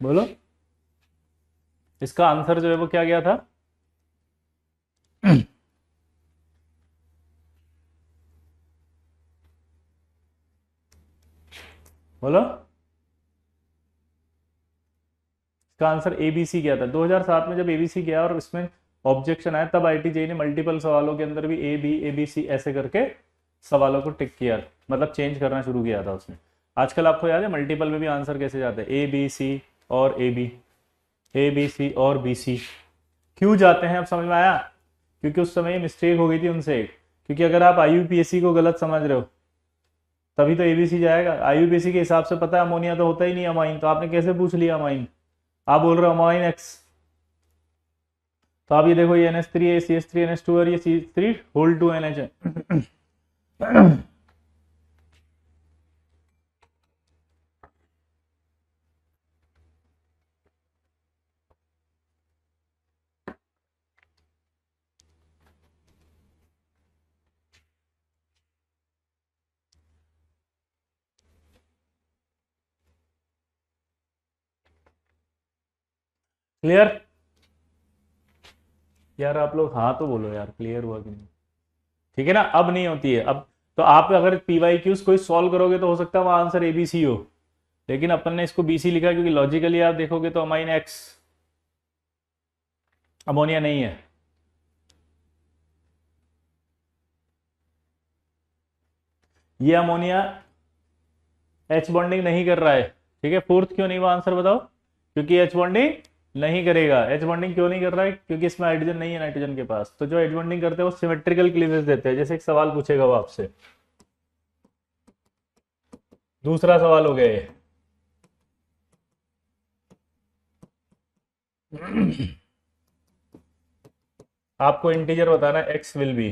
[SPEAKER 1] बोलो, इसका आंसर जो है वो क्या गया था? बोलो। इसका आंसर एबीसी गया था 2007 में। जब एबीसी गया और इसमें ऑब्जेक्शन आया तब आईटीजेई ने मल्टीपल सवालों के अंदर भी A B A B C ऐसे करके सवालों को टिक किया, मतलब चेंज करना शुरू किया था उसने। आजकल आपको याद है मल्टीपल में भी आंसर कैसे जाते हैं? ए बी सी और A B, A B C और बी सी। क्यों जाते हैं अब समझ में आया? क्योंकि उस समय मिस्टेक हो गई थी उनसे। क्योंकि अगर आप आईयूपीएससी को गलत समझ रहे हो तभी तो एबीसी जाएगा। आईयूपीएससी के हिसाब से पता है अमोनिया तो होता ही नहीं अमाइन, तो आपने कैसे पूछ लिया अमाइन? आप बोल रहे हो अमाइन एक्स, तो आप ये देखो ये NH3 है, CH3 NH2 और ये CH3 होल 2 NH है। क्लियर? यार आप लोग हाँ तो बोलो यार, क्लियर हुआ कि नहीं? ठीक है ना? अब नहीं होती है अब। तो आप अगर PYQs कोई सॉल्व करोगे तो हो सकता है वहां आंसर ABC हो, लेकिन अपन ने इसको BC लिखा क्योंकि लॉजिकली आप देखोगे तो अमाइन एक्स अमोनिया नहीं है। ये अमोनिया एच बॉन्डिंग नहीं कर रहा है, ठीक है। फोर्थ क्यों नहीं हुआ आंसर बताओ? क्योंकि एच बॉन्डिंग नहीं करेगा। एच बॉन्डिंग क्यों नहीं कर रहा है? क्योंकि इसमें हाइड्रोजन नहीं है नाइट्रोजन के पास। तो जो एच बॉन्डिंग करते हैं वो सिमेट्रिकल क्लीवेज देते हैं। जैसे एक सवाल पूछेगा वो आपसे, दूसरा सवाल हो गया ये। आपको इंटीजर बताना है एक्स विल बी,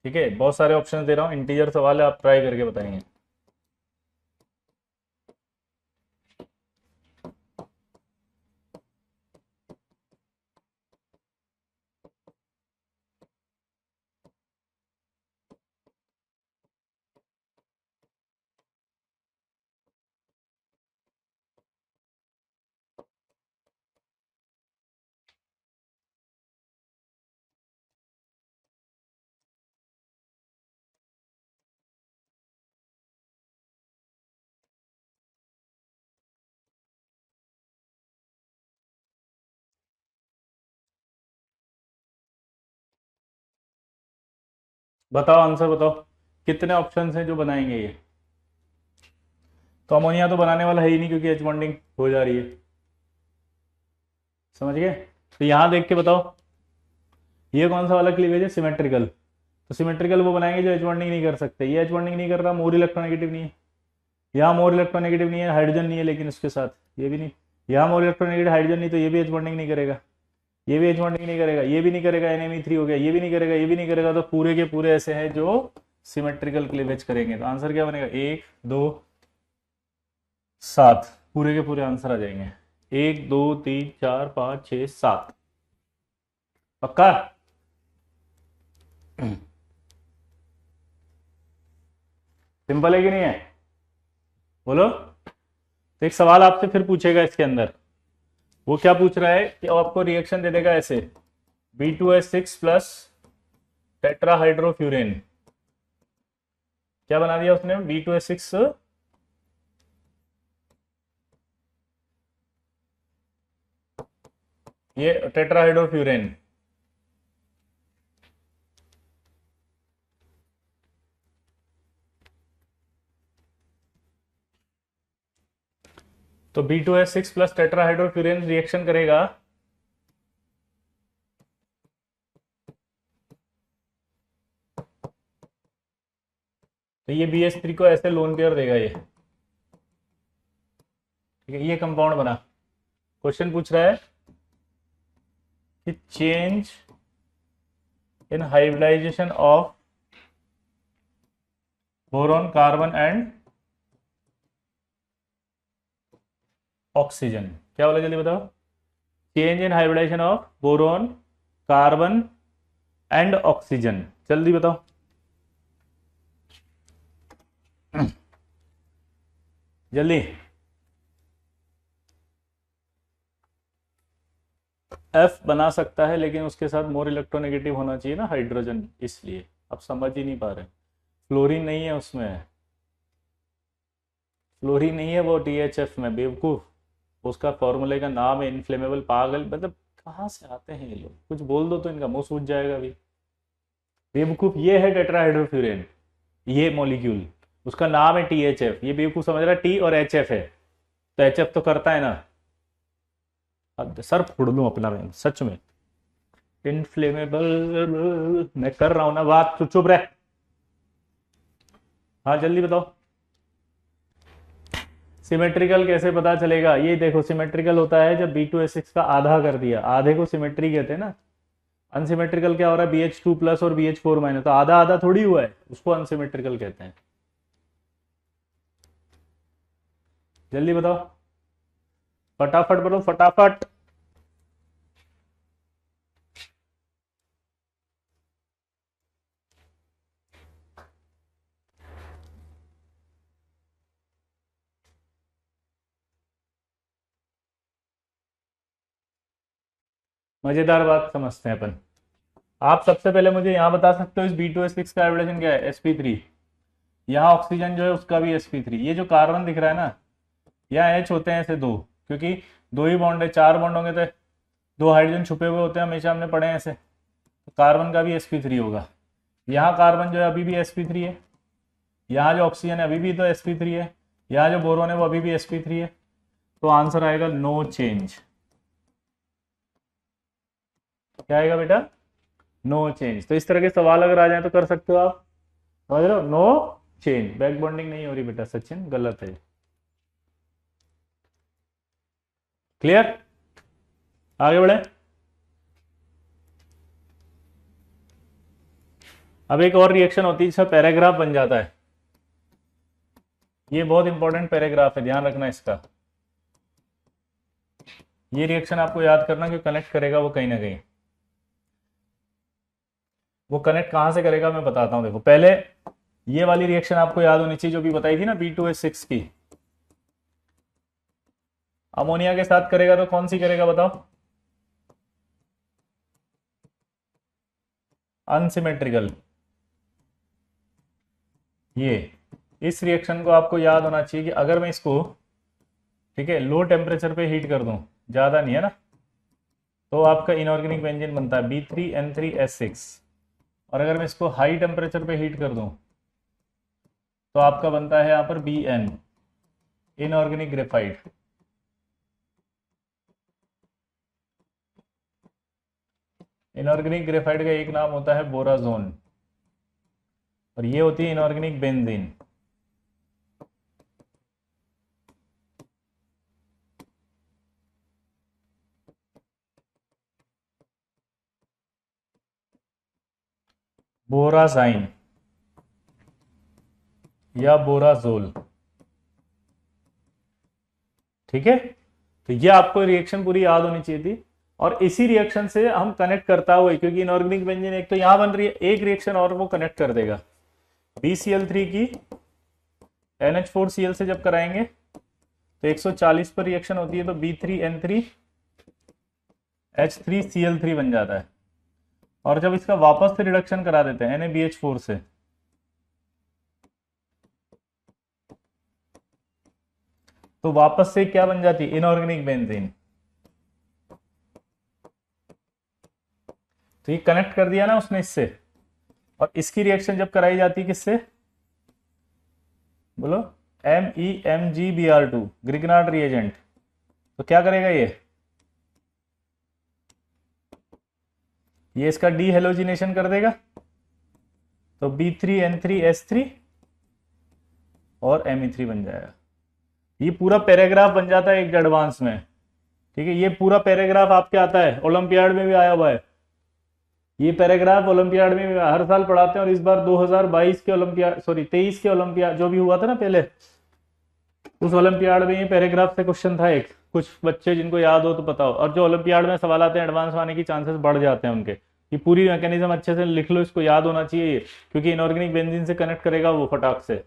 [SPEAKER 1] ठीक है। बहुत सारे ऑप्शन दे रहा हूं, इंटीजर सवाल है, आप ट्राई करके बताएंगे। बताओ आंसर बताओ, कितने ऑप्शन हैं जो बनाएंगे ये? तो अमोनिया तो बनाने वाला है ही नहीं क्योंकि एच बॉन्डिंग हो जा रही है, समझ गए? तो यहां देख के बताओ ये कौन सा वाला क्लीवेज है? सिमेट्रिकल। तो सिमेट्रिकल वो बनाएंगे जो एच बॉन्डिंग नहीं कर सकते। ये एच बॉन्डिंग नहीं कर रहा, मोर इलेक्ट्रोनेगेटिव नहीं है। यहाँ मोर इलेक्ट्रोनेगेटिव नहीं है, हाइड्रोजन नहीं है, लेकिन उसके साथ ये भी नहीं। यहाँ मोर इलेक्ट्रोनेगेटिव हाइड्रोजन नहीं, तो ये भी एच बॉन्डिंग नहीं करेगा। ये भी एच बॉन्डिंग नहीं करेगा, ये भी नहीं करेगा, NMe3 हो गया, ये भी नहीं करेगा, ये भी नहीं करेगा, तो पूरे के पूरे ऐसे हैं जो सिमेट्रिकल क्लीवेज करेंगे। तो आंसर क्या बनेगा? 1 2 7, पूरे के पूरे आंसर आ जाएंगे। 1 2 3 4 5 6 7। पक्का? सिंपल है कि नहीं है? बोलो। तो एक सवाल आपसे फिर पूछेगा इसके अंदर। वो क्या पूछ रहा है कि आपको रिएक्शन दे देगा ऐसे, B2H6 प्लस टेट्राहाइड्रोफ्यूरेन। क्या बना दिया उसने? B2H6 ये टेट्राहाइड्रोफ्यूरेन। तो B2H6 प्लस टेट्राहाइड्रोफ्यूरेन रिएक्शन करेगा, तो ये BH3 को ऐसे लोन पेयर देगा ये। ठीक है, ये कंपाउंड बना। क्वेश्चन पूछ रहा है कि change in hybridisation of boron, carbon and oxygen. क्या बोला, जल्दी बताओ। Change in hybridisation of boron, carbon and oxygen, जल्दी बताओ। जल्दी। F बना सकता है, लेकिन उसके साथ मोर इलेक्ट्रोनेगेटिव होना चाहिए ना हाइड्रोजन, इसलिए। आप समझ ही नहीं पा रहे। फ्लोरीन नहीं है उसमें, फ्लोरीन नहीं है वो THF में, बेवकूफ। उसका फॉर्मूले का नाम है इनफ्लेमेबल। पागल, मतलब कहाँ से आते हैं ये लोग? कुछ बोल दो तो इनका मुंह सूज जाएगा अभी। बेवकूफ, ये है टेट्राहाइड्रोफ्यूरेन, ये मॉलिक्यूल, उसका नाम है THF। ये बेवकूफ समझ रहा है T और HF है, तो HF तो करता है ना। अब सर फोड़ लूं अपना मैं, सच में। इनफ्लेमेबल मैं कर रहा हूं ना बात, तो चुप रह। हाँ जल्दी बताओ। सिमेट्रिकल कैसे पता चलेगा? ये देखो, सिमेट्रिकल होता है जब B2H6 का आधा कर दिया, आधे को सिमेट्री कहते हैं ना। अनसिमेट्रिकल क्या हो रहा है? BH2 प्लस और BH4 माइनस, तो आधा आधा थोड़ी हुआ है, उसको अनसिमेट्रिकल कहते हैं। जल्दी बताओ, फटाफट बोलो, फटाफट। मजेदार बात समझते हैं अपन। आप सबसे पहले मुझे यहाँ बता सकते हो इस B2H6 का हाइब्रिडेशन क्या है? sp3। यहाँ ऑक्सीजन जो है उसका भी sp3। ये जो कार्बन दिख रहा है ना, यहाँ H होते हैं ऐसे दो, क्योंकि दो ही बॉन्ड है, चार बॉन्ड होंगे तो दो हाइड्रोजन छुपे हुए होते हैं, हमेशा हमने पढ़े हैं ऐसे। तो कार्बन का भी sp3 होगा। यहाँ कार्बन जो है अभी भी sp3 है, यहाँ जो ऑक्सीजन है अभी भी तो sp3 है, यहाँ जो बोरोन है वो अभी भी sp3 है। तो आंसर आएगा नो चेंज। क्या आएगा बेटा? No change. तो इस तरह के सवाल अगर आ जाए तो कर सकते हो आप, समझ रहे हो? नो चेंज, बैक बॉन्डिंग नहीं हो रही बेटा सचिन, गलत है। क्लियर? आगे बढ़े। अब एक और रिएक्शन होती है जिसका पैराग्राफ बन जाता है। ये बहुत इंपॉर्टेंट पैराग्राफ है, ध्यान रखना इसका। ये रिएक्शन आपको याद करना कि कनेक्ट करेगा वो कहीं ना कहीं। वो कनेक्ट कहां से करेगा मैं बताता हूं। देखो पहले ये वाली रिएक्शन आपको याद होनी चाहिए जो भी बताई थी ना, B2H6 की। अमोनिया के साथ करेगा तो कौन सी करेगा बताओ? अनसिमेट्रिकल। ये इस रिएक्शन को आपको याद होना चाहिए कि अगर मैं इसको, ठीक है, लो टेम्परेचर पे हीट कर दूं, ज्यादा नहीं है ना, तो आपका इनऑर्गेनिक बेंजीन बनता है B3N3S6। और अगर मैं इसको हाई टेम्परेचर पे हीट कर दूं तो आपका बनता है यहाँ पर BN, inorganic graphite. Inorganic graphite का एक नाम होता है बोराजोन, और ये होती है इनऑर्गेनिक बेंजीन। बोराजाइन या बोराजोल। ठीक है, तो ये आपको रिएक्शन पूरी याद होनी चाहिए थी। और इसी रिएक्शन से हम कनेक्ट करता हुआ, क्योंकि इनऑर्गेनिक बेंजीन एक तो यहां बन रही है, एक रिएक्शन और वो कनेक्ट कर देगा। BCl3 की NH4Cl से जब कराएंगे तो 140 पर रिएक्शन होती है, तो B3N3H3Cl3 बन जाता है। और जब इसका वापस से रिडक्शन करा देते हैं NaBH4 से, तो वापस से क्या बन जाती है, इनऑर्गेनिक बेंजीन। तो ये कनेक्ट कर दिया ना उसने इससे। और इसकी रिएक्शन जब कराई जाती है किससे, बोलो, MEmgBr2 ग्रिगनार्ड रिएजेंट, तो क्या करेगा ये इसका डी हेलोजिनेशन कर देगा, तो B3N3H3 और Me3 बन जाएगा। ये पूरा पैराग्राफ बन जाता है एक एडवांस में। ठीक है, ये पूरा पैराग्राफ आपके आता है, ओलंपियाड में भी आया हुआ है। ये पैराग्राफ ओलंपियाड में भी हर साल पढ़ाते हैं, और इस बार 2022 के ओलंपियाड, सॉरी 23 के ओलंपियाड जो भी हुआ था ना पहले, उस ओलंपियाड में ये पैराग्राफ से क्वेश्चन था एक। कुछ बच्चे जिनको याद हो तो बताओ। और जो ओलंपियाड में सवाल आते हैं एडवांस आने की चांसेस बढ़ जाते हैं उनके। ये पूरी मैकेनिज्म अच्छे से लिख लो, इसको याद होना चाहिए ये, क्योंकि इनऑर्गेनिक बेंजीन से कनेक्ट करेगा वो फटाक से।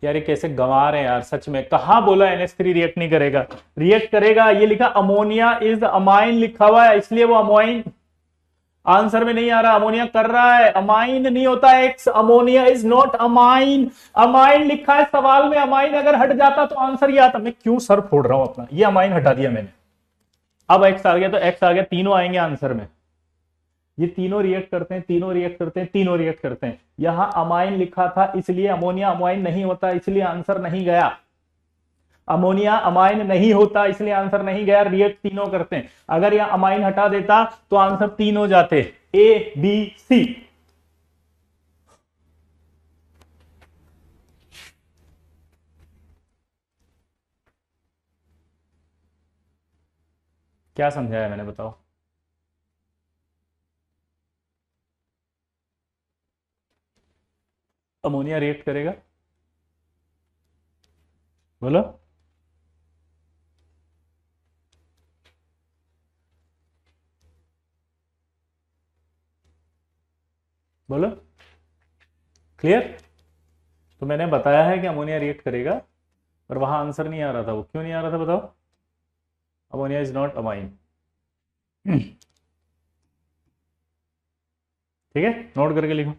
[SPEAKER 1] यार ये कैसे गंवा रहे हैं यार सच में, कहां बोला NH3 रिएक्ट नहीं करेगा, रिएक्ट करेगा। ये लिखा अमोनिया इज अमाइन लिखा हुआ है, इसलिए वो अमोइन आंसर में नहीं आ रहा। अमोनिया कर रहा है, अमाइन नहीं होता x, ammonia is not amine. Amine लिखा है सवाल में, अमाइन अगर हट जाता तो आंसर ये आता। मैं क्यों सर फोड़ रहा हूं अपना, ये अमाइन हटा दिया मैंने, अब एक्स आ गया, तो एक्स आ गया, तीनों आएंगे आंसर में। ये तीनों रिएक्ट करते हैं, तीनों रिएक्ट करते हैं, तीनों रिएक्ट करते हैं। यहां अमाइन लिखा था इसलिए अमोनिया अमाइन नहीं होता, इसलिए आंसर नहीं गया। अमोनिया अमाइन नहीं होता इसलिए आंसर नहीं गया, रिएक्ट तीनों करते हैं। अगर यह अमाइन हटा देता तो आंसर तीन हो जाते, ABC। क्या समझाया मैंने, बताओ। अमोनिया रिएक्ट करेगा, बोलो। बोलो, क्लियर। तो मैंने बताया है कि अमोनिया रिएक्ट करेगा, पर वहां आंसर नहीं आ रहा था। वो क्यों नहीं आ रहा था बताओ। Ammonia is not amine. ठीक है, नोट करके लिखो।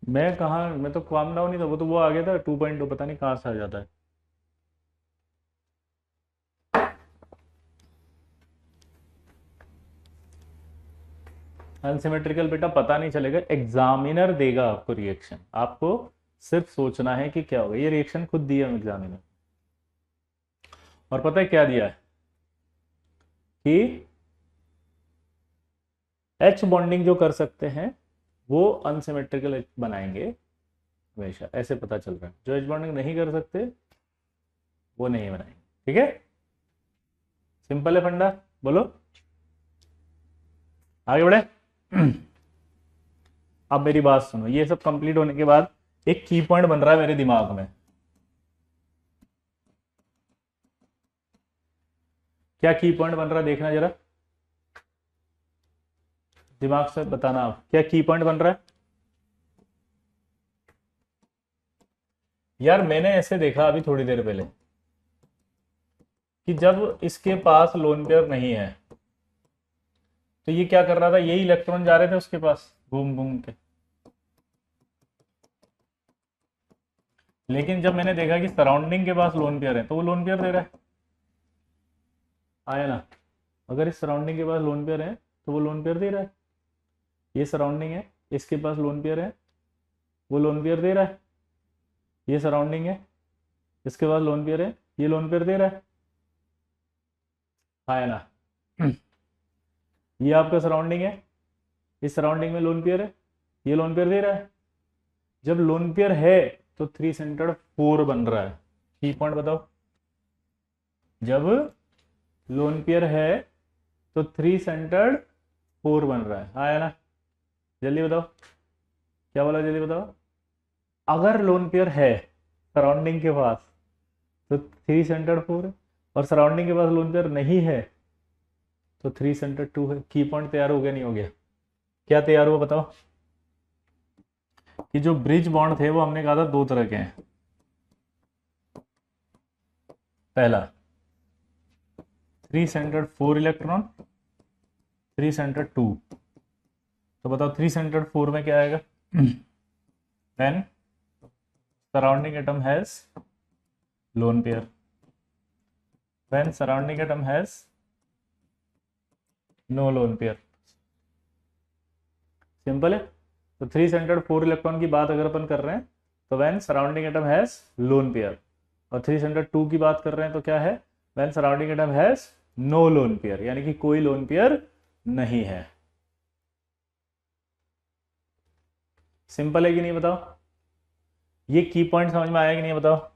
[SPEAKER 1] मैं कहा, मैं तो काम डाउन ही था, वो तो वो आ गया था 2.2, पता नहीं कहां से आ जाता है। अनसिमेट्रिकल बेटा पता नहीं चलेगा, एग्जामिनर देगा आपको रिएक्शन, आपको सिर्फ सोचना है कि क्या होगा। ये रिएक्शन खुद दिया एग्जामिनर, और पता है क्या दिया है कि H बॉन्डिंग जो कर सकते हैं वो अनसिमेट्रिकल बनाएंगे हमेशा, ऐसे पता चल रहा है। जो H बॉन्डिंग नहीं कर सकते वो नहीं बनाएंगे। ठीक है, सिंपल है फंडा। बोलो, आगे बढ़े। अब मेरी बात सुनो, ये सब कंप्लीट होने के बाद एक की पॉइंट बन रहा है मेरे दिमाग में। क्या की पॉइंट बन रहा है, देखना जरा, दिमाग से बताना आप, क्या की पॉइंट बन रहा है। यार मैंने ऐसे देखा अभी थोड़ी देर पहले कि जब इसके पास लोन पेयर नहीं है तो ये क्या कर रहा था, यही इलेक्ट्रॉन जा रहे थे उसके पास घूम घूम के। लेकिन जब मैंने देखा कि सराउंडिंग के पास लोन पेयर है तो वो लोन पेयर दे रहा है, आया ना। अगर इस सराउंडिंग के पास लोन पेयर है तो वो लोन पेयर दे रहा है। ये सराउंडिंग है, इसके पास लोन पेयर है, वो लोन पेयर दे रहा है। ये सराउंडिंग है, इसके पास लोन पेयर है, ये लोन पेयर दे रहा है, आया ना। ये आपका सराउंडिंग है, इस सराउंडिंग में लोन पेयर है, ये लोन पेयर दे रहा है। जब लोन पेयर है तो 3 सेंटर्ड 4 बन रहा है। की पॉइंट बताओ। जब लोन पेयर है तो 3 सेंटर्ड 4 बन रहा है, आया ना? जल्दी बताओ, क्या बोला, जल्दी बताओ। अगर लोन पेयर है सराउंडिंग के पास तो 3 सेंटर्ड 4 है, और सराउंडिंग के पास लोन पेयर नहीं है तो 3 सेंटर्ड 2 है। की पॉइंट तैयार हो गया, नहीं हो गया? क्या तैयार हुआ बताओ। कि जो ब्रिज बॉन्ड थे वो हमने कहा था दो तरह के हैं। पहला 3 सेंटर्ड 4 इलेक्ट्रॉन, 3 सेंटर्ड 2। तो बताओ 3 सेंटर्ड 4 में क्या आएगा? Then surrounding atom has lone pair, when surrounding atom has no lone pair. Simple है। तो 3 सेंटर्ड 4 इलेक्ट्रॉन की बात अगर अपन कर रहे हैं तो when surrounding atom has lone pair, और 3 सेंटर्ड 2 की बात कर रहे हैं तो क्या है? When surrounding atom has no lone pair, यानी कि कोई लोन पेयर नहीं है। सिंपल है कि नहीं बताओ? ये की पॉइंट समझ में आया कि नहीं बताओ?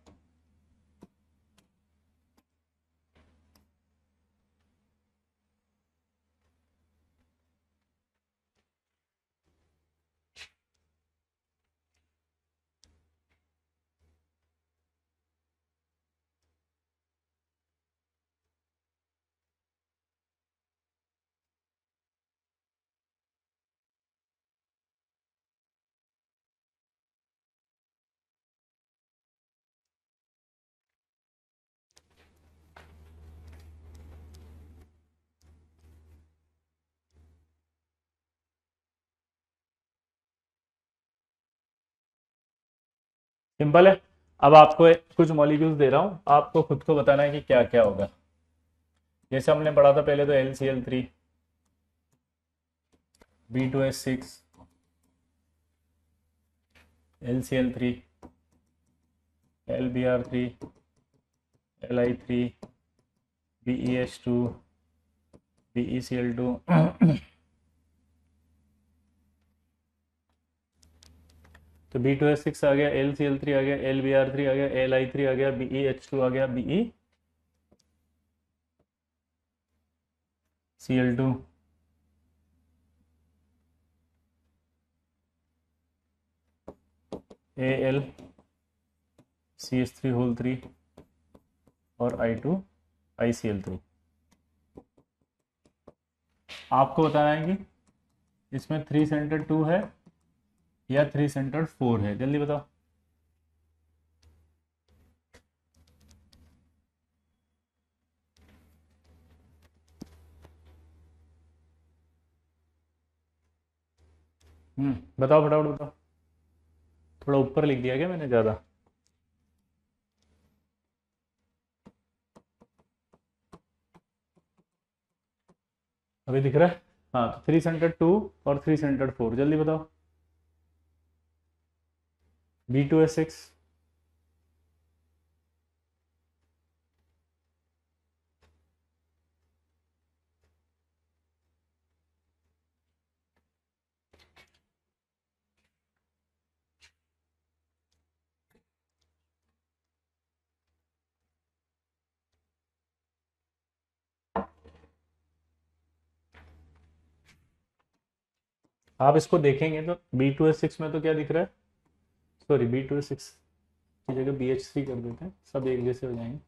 [SPEAKER 1] सिंपल है। अब आपको कुछ मॉलिक्यूल्स दे रहा हूं, आपको खुद को बताना है कि क्या क्या होगा। जैसे हमने पढ़ा था पहले, तो LCl3, B2H6, LCl3, LBr3, Li3, BeH2, BeCl2 तो B2H6 आ गया, LCl3 आ गया, LBr3 आ गया, Li3 आ गया, BeH2 आ गया, BeCl2, AlCH3 होल 3 और I2 ICl3। आपको बताना है कि इसमें 3 सेंटर्ड 2 है या 3 सेंटर्ड 4 है, जल्दी बताओ। बताओ फटाफट बताओ। थोड़ा ऊपर लिख दिया क्या मैंने ज़्यादा? अभी दिख रहा है? हाँ, तो 3 सेंटर्ड 2 और 3 सेंटर्ड 4, जल्दी बताओ। B2H6, आप इसको देखेंगे तो B2H6 में तो क्या दिख रहा है? सॉरी, B2H6 की जगह BH3 कर देते हैं, सब एक जैसे हो जाएंगे।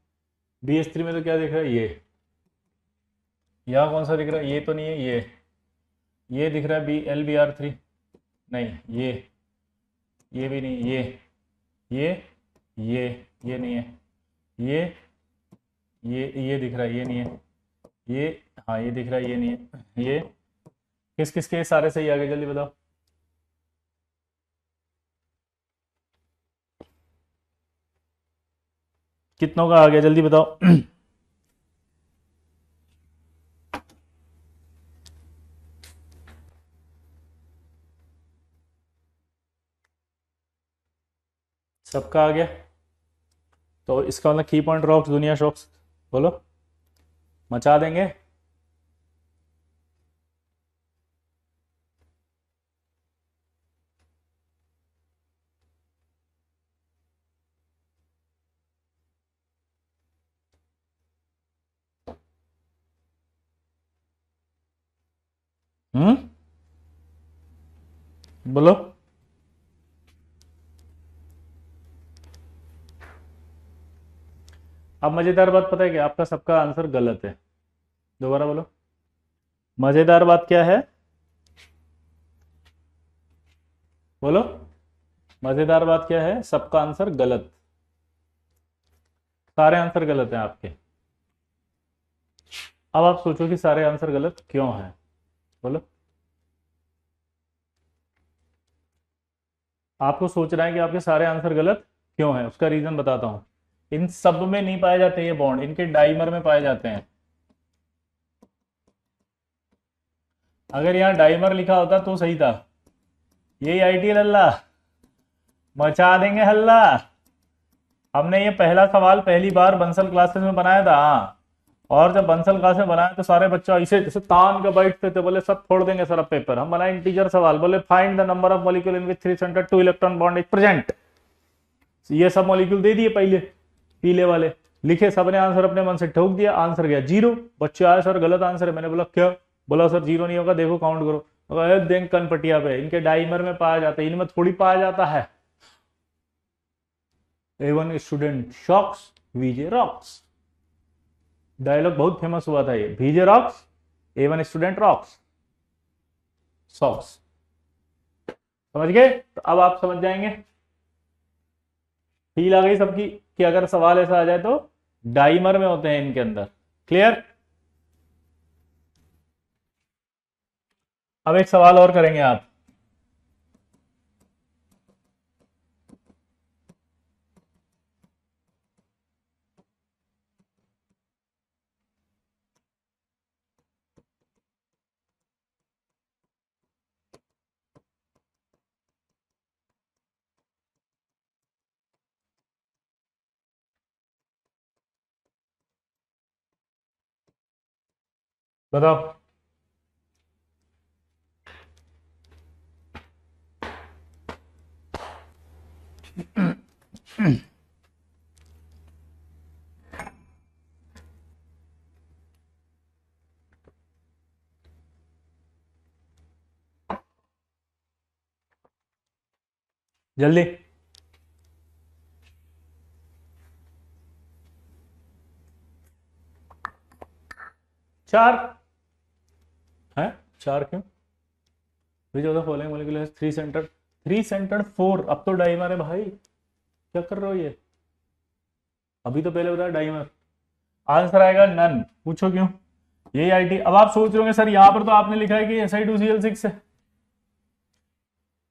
[SPEAKER 1] BH3 में तो क्या दिख रहा है? ये यहाँ कौन सा दिख रहा है? ये तो नहीं है, ये दिख रहा है LBr3। नहीं, ये भी नहीं, ये ये ये नहीं है, ये ये दिख रहा है, ये नहीं है, ये, हाँ ये दिख रहा है, ये नहीं है, ये किस किस के सारे सही आ गए, जल्दी बताओ। कितनों का आ गया, जल्दी बताओ। सबका आ गया। तो इसका मतलब की पॉइंट रॉक्स दुनिया शॉक्स, बोलो, मचा देंगे। बोलो। अब मजेदार बात पता है कि आपका सबका आंसर गलत है। दोबारा बोलो। मजेदार बात क्या है? बोलो। मजेदार बात क्या है? सबका आंसर गलत। सारे आंसर गलत हैं आपके। अब आप सोचो कि सारे आंसर गलत क्यों हैं। बोलो। आपको सोचना है कि आपके सारे आंसर गलत क्यों हैं, उसका रीजन बताता हूं। इन सब में नहीं पाए जाते ये बॉन्ड, इनके डाइमर में पाए जाते हैं। अगर यहाँ डाइमर लिखा होता तो सही था। यही आईटी लल्ला, मचा देंगे हल्ला। हमने ये पहला सवाल पहली बार बंसल क्लासेस में बनाया था। हाँ, और जब बंसल क्लास में बनाया तो सारे बच्चे ऐसे जैसे तान के बैठते थे, बोले सब छोड़ देंगे सर अब पेपर। हम बनाए इंटीजर सवाल, बोले find the number of molecule in which 3 centre 2 electron bond is present. ये सब मॉलिक्यूल दे दिए पहले, पीले वाले लिखे, सबने आंसर अपने मन से ठोक दिया, आंसर गया 0। बच्चे आए सर गलत आंसर है। मैंने बोला क्या? बोला सर 0 नहीं होगा, देखो काउंट करो। देख कनपटिया पे, इनके डाइमर में पाया जाता है, इनमें थोड़ी पाया जाता है। A1 student shocks, VJ rocks. Dialogue बहुत फेमस हुआ था ये, VJ rocks, A1 student rocks, socks. समझ गए? तो अब आप समझ जाएंगे, फील आ गई सबकी कि अगर सवाल ऐसा आ जाए तो डाइमर में होते हैं इनके अंदर। क्लियर? अब एक सवाल और करेंगे आप। बताओ। जल्दी। 4 है। 4 क्यों? Which of the following molecule has 3 centre? 3 centre 4। अब तो डाइमर है भाई, क्या कर रहे हो ये? अभी तो पहले बताया डाइमर। आंसर आएगा नन। पूछो क्यों? यही आईटी। अब आप सोच रहे होंगे सर यहां पर तो आपने लिखा है कि Si2Cl6 है,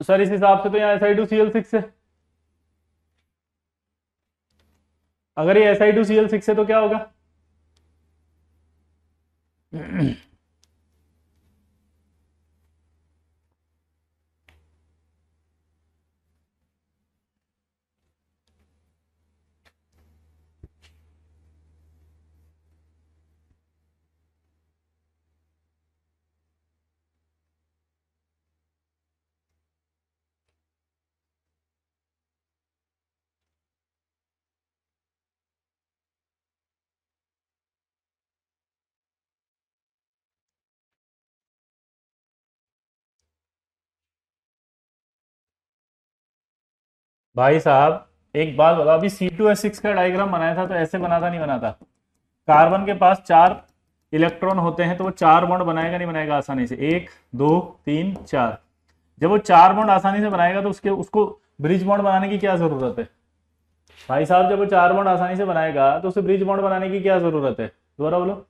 [SPEAKER 1] तो सर इस हिसाब से तो यहाँ Si2Cl6 है। अगर ये Si2Cl6 है तो क्या होगा? भाई साहब एक बात बताओ, अभी C2H6 का डायग्राम बनाया था तो ऐसे बनाता नहीं बनाता? कार्बन के पास 4 इलेक्ट्रॉन होते हैं तो वो 4 बॉन्ड बनाएगा नहीं बनाएगा आसानी से? 1 2 3 4। जब वो 4 बॉन्ड आसानी से बनाएगा तो उसके उसको ब्रिज बॉन्ड बनाने की क्या जरूरत है? भाई साहब जब वो 4 बॉन्ड आसानी से बनाएगा तो उसे ब्रिज बॉन्ड बनाने की क्या जरूरत है? दोबारा बोलो।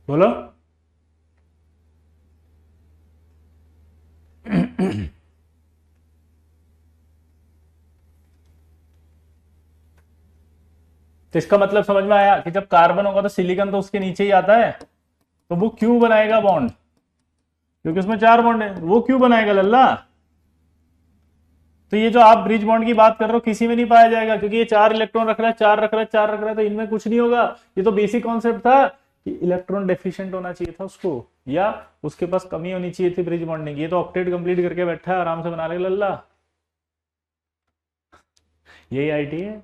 [SPEAKER 1] बोलो। तो इसका मतलब समझ में आया कि जब कार्बन होगा तो सिलिकॉन तो उसके नीचे ही आता है, तो वो क्यों बनाएगा बॉन्ड? क्योंकि उसमें 4 बॉन्ड है, वो क्यों बनाएगा लल्ला? तो ये जो आप ब्रिज बॉन्ड की बात कर रहे हो किसी में नहीं पाया जाएगा, क्योंकि ये 4 इलेक्ट्रॉन रख रहा है, 4 रख रहा है, 4 रख रहा है, तो इनमें कुछ नहीं होगा। ये तो बेसिक कॉन्सेप्ट था कि इलेक्ट्रॉन डेफिशिएंट होना चाहिए था उसको, या उसके पास कमी होनी चाहिए थी ब्रिज बॉन्डिंग। ये तो ऑक्टेट कंप्लीट करके बैठा है, आराम से बना ले लल्ला। यही आईटी है।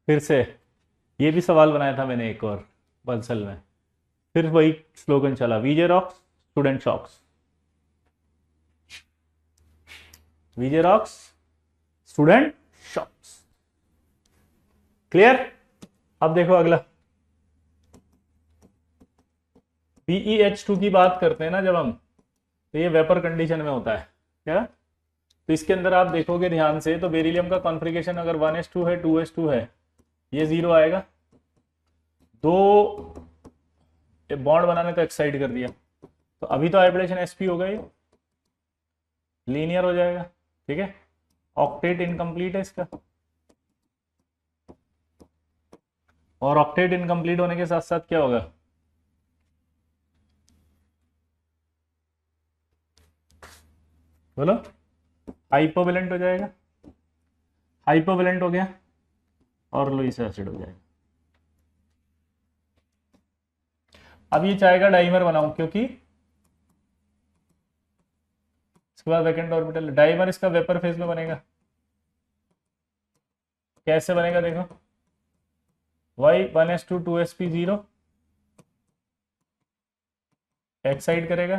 [SPEAKER 1] फिर से ये भी सवाल बनाया था मैंने एक और बंसल में, फिर वही स्लोगन चला, वीजे रॉक्स स्टूडेंट शॉक्स, वीजे रॉक्स स्टूडेंट शॉक्स। क्लियर? अब देखो अगला, BeH2 की बात करते हैं ना जब हम, तो ये वेपर कंडीशन में होता है क्या? तो इसके अंदर आप देखोगे ध्यान से, तो बेरिलियम का कॉन्फ़िगरेशन अगर 1s2 है, 2s2 है, ये 0 आएगा। दो बॉन्ड बनाने को एक्साइड कर दिया, तो अभी तो हाइब्रिडेशन sp होगा, ये लीनियर हो जाएगा। ठीक है, ऑक्टेट इनकम्प्लीट है इसका, और ऑक्टेट इनकम्प्लीट होने के साथ साथ क्या होगा? बोलो, हाइपोवेलेंट हो जाएगा। हाइपोवेलेंट हो गया और लुईस एसिड हो जाएगा। अब ये चाहेगा डाइमर बनाऊं, क्योंकि इसके बाद वैकेंट ऑर्बिटल, डाइमर इसका वेपर फेज में बनेगा। कैसे बनेगा देखो, y 1s2 2sp 0 एक्साइड करेगा,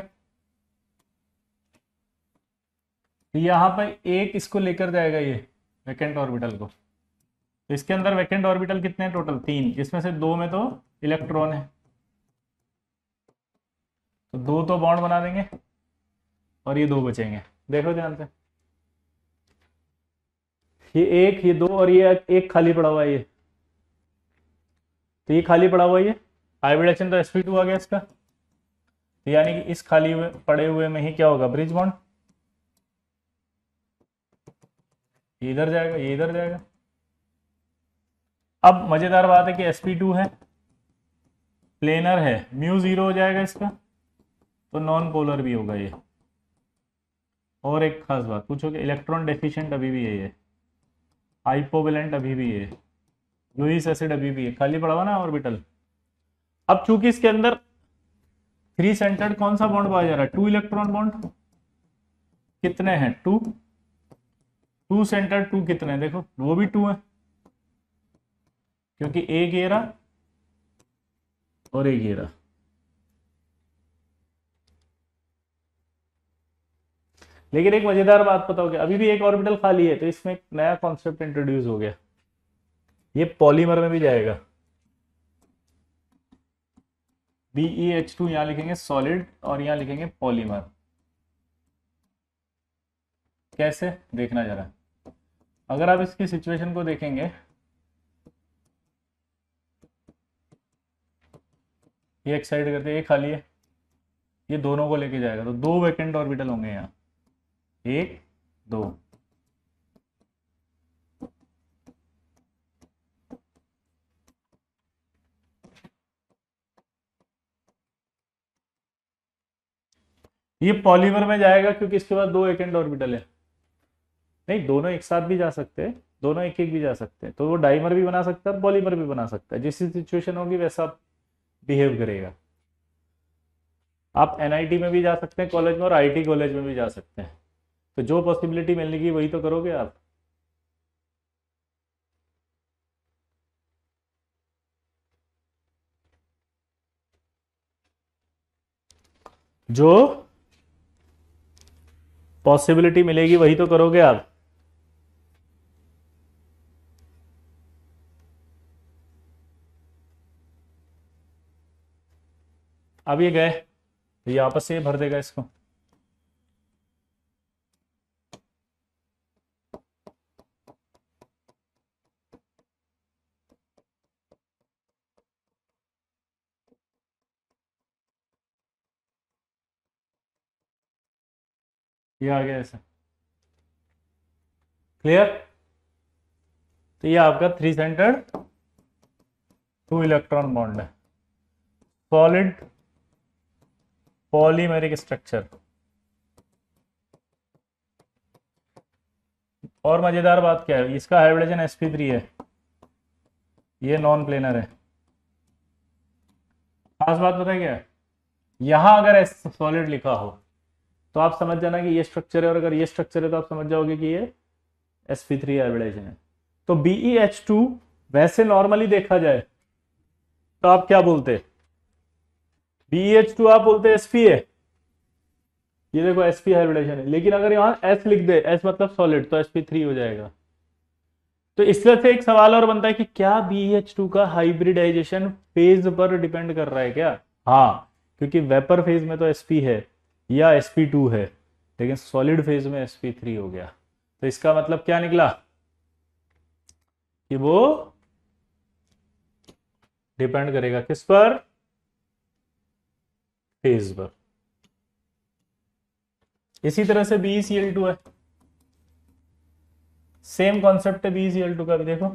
[SPEAKER 1] तो यहां पर एक इसको लेकर जाएगा ये वैकेंट ऑर्बिटल को। तो इसके अंदर वैकेंट ऑर्बिटल कितने हैं टोटल? 3, जिसमें से 2 में तो इलेक्ट्रॉन है, तो 2 तो बॉन्ड बना देंगे और ये 2 बचेंगे। देखो ध्यान से, ये 1, ये 2 और ये एक खाली पड़ा हुआ है, ये तो ये खाली पड़ा हुआ है, ये हाइब्रिडेशन तो sp2 आ गया इसका, तो यानी कि इस खाली हुए पड़े हुए में ही क्या होगा? Bridge bond. ये इधर जाएगा, ये इधर जाएगा। अब मजेदार बात है कि sp2 है, प्लेनर है, म्यू 0 हो जाएगा इसका, तो नॉन पोलर भी होगा ये। और एक खास बात पूछोगे, इलेक्ट्रॉन डेफिशिएंट अभी भी है ये, हाइपोवेलेंट अभी भी है, लुईस एसिड अभी भी है, खाली पड़ा हुआ ना ऑर्बिटल। अब चूंकि इसके अंदर 3 सेंटर्ड कौन सा बॉन्ड पाया जा रहा है? 2 इलेक्ट्रॉन बॉन्ड। कितने हैं? 2। 2 सेंटर्ड 2 कितने हैं? देखो वो भी 2 है, क्योंकि एक घेरा और एक घेरा। लेकिन एक मजेदार बात पता होगी, अभी भी एक ऑर्बिटल खाली है, तो इसमें एक नया कॉन्सेप्ट इंट्रोड्यूस हो गया, ये पॉलीमर में भी जाएगा। BeH2 यहां लिखेंगे सॉलिड और यहां लिखेंगे पॉलीमर। कैसे देखना जरा, अगर आप इसकी सिचुएशन को देखेंगे, ये एक्साइड करते हैं, ये खाली है, ये दोनों को लेके जाएगा, तो 2 वैकेंट ऑर्बिटल होंगे यहाँ, 1 2। ये पॉलीमर में जाएगा क्योंकि इसके बाद 2 वैकेंट ऑर्बिटल है। नहीं, दोनों एक साथ भी जा सकते हैं, दोनों एक एक भी जा सकते हैं, तो वो डाइमर भी बना सकता है, पॉलीमर भी बना सकता है, जैसी सिचुएशन होगी वैसा बिहेव करेगा। आप NIT में भी जा सकते हैं कॉलेज में, और IT कॉलेज में भी जा सकते हैं, तो जो पॉसिबिलिटी मिलेगी वही तो करोगे आप। जो पॉसिबिलिटी मिलेगी वही तो करोगे आप। अब ये गए, तो ये आपस से भर देगा इसको, ये आ गया ऐसा। क्लियर? तो ये आपका 3 सेंटर्ड 2 इलेक्ट्रॉन बॉन्ड है, सॉलिड पॉलीमेरिक स्ट्रक्चर। और मजेदार बात क्या है, इसका हाइब्रिडेशन sp3 है, ये नॉन प्लेनर है। खास बात पता है क्या है, यहां अगर सॉलिड लिखा हो तो आप समझ जाना कि ये स्ट्रक्चर है, और अगर ये स्ट्रक्चर है तो आप समझ जाओगे कि ये sp3 हाइब्रिडाइजेशन है। तो BeH2 वैसे नॉर्मली देखा जाए तो आप क्या बोलते हैं, BeH2 आप बोलते sp है, ये देखो sp हाइब्रिडाइजेशन है, लेकिन अगर यहां s लिख दे, s मतलब सॉलिड, तो sp3 हो जाएगा। तो इस तरह से एक सवाल और बनता है कि क्या BeH2 का हाइब्रिडाइजेशन फेज पर डिपेंड कर रहा है क्या? हाँ, क्योंकि वेपर फेज में तो sp है या sp2 है, लेकिन सॉलिड फेज में sp3 हो गया। तो इसका मतलब क्या निकला कि वो डिपेंड करेगा किस पर, फेज पर। इसी तरह से BeCl2 है, सेम कॉन्सेप्ट है BeCl2 का भी। देखो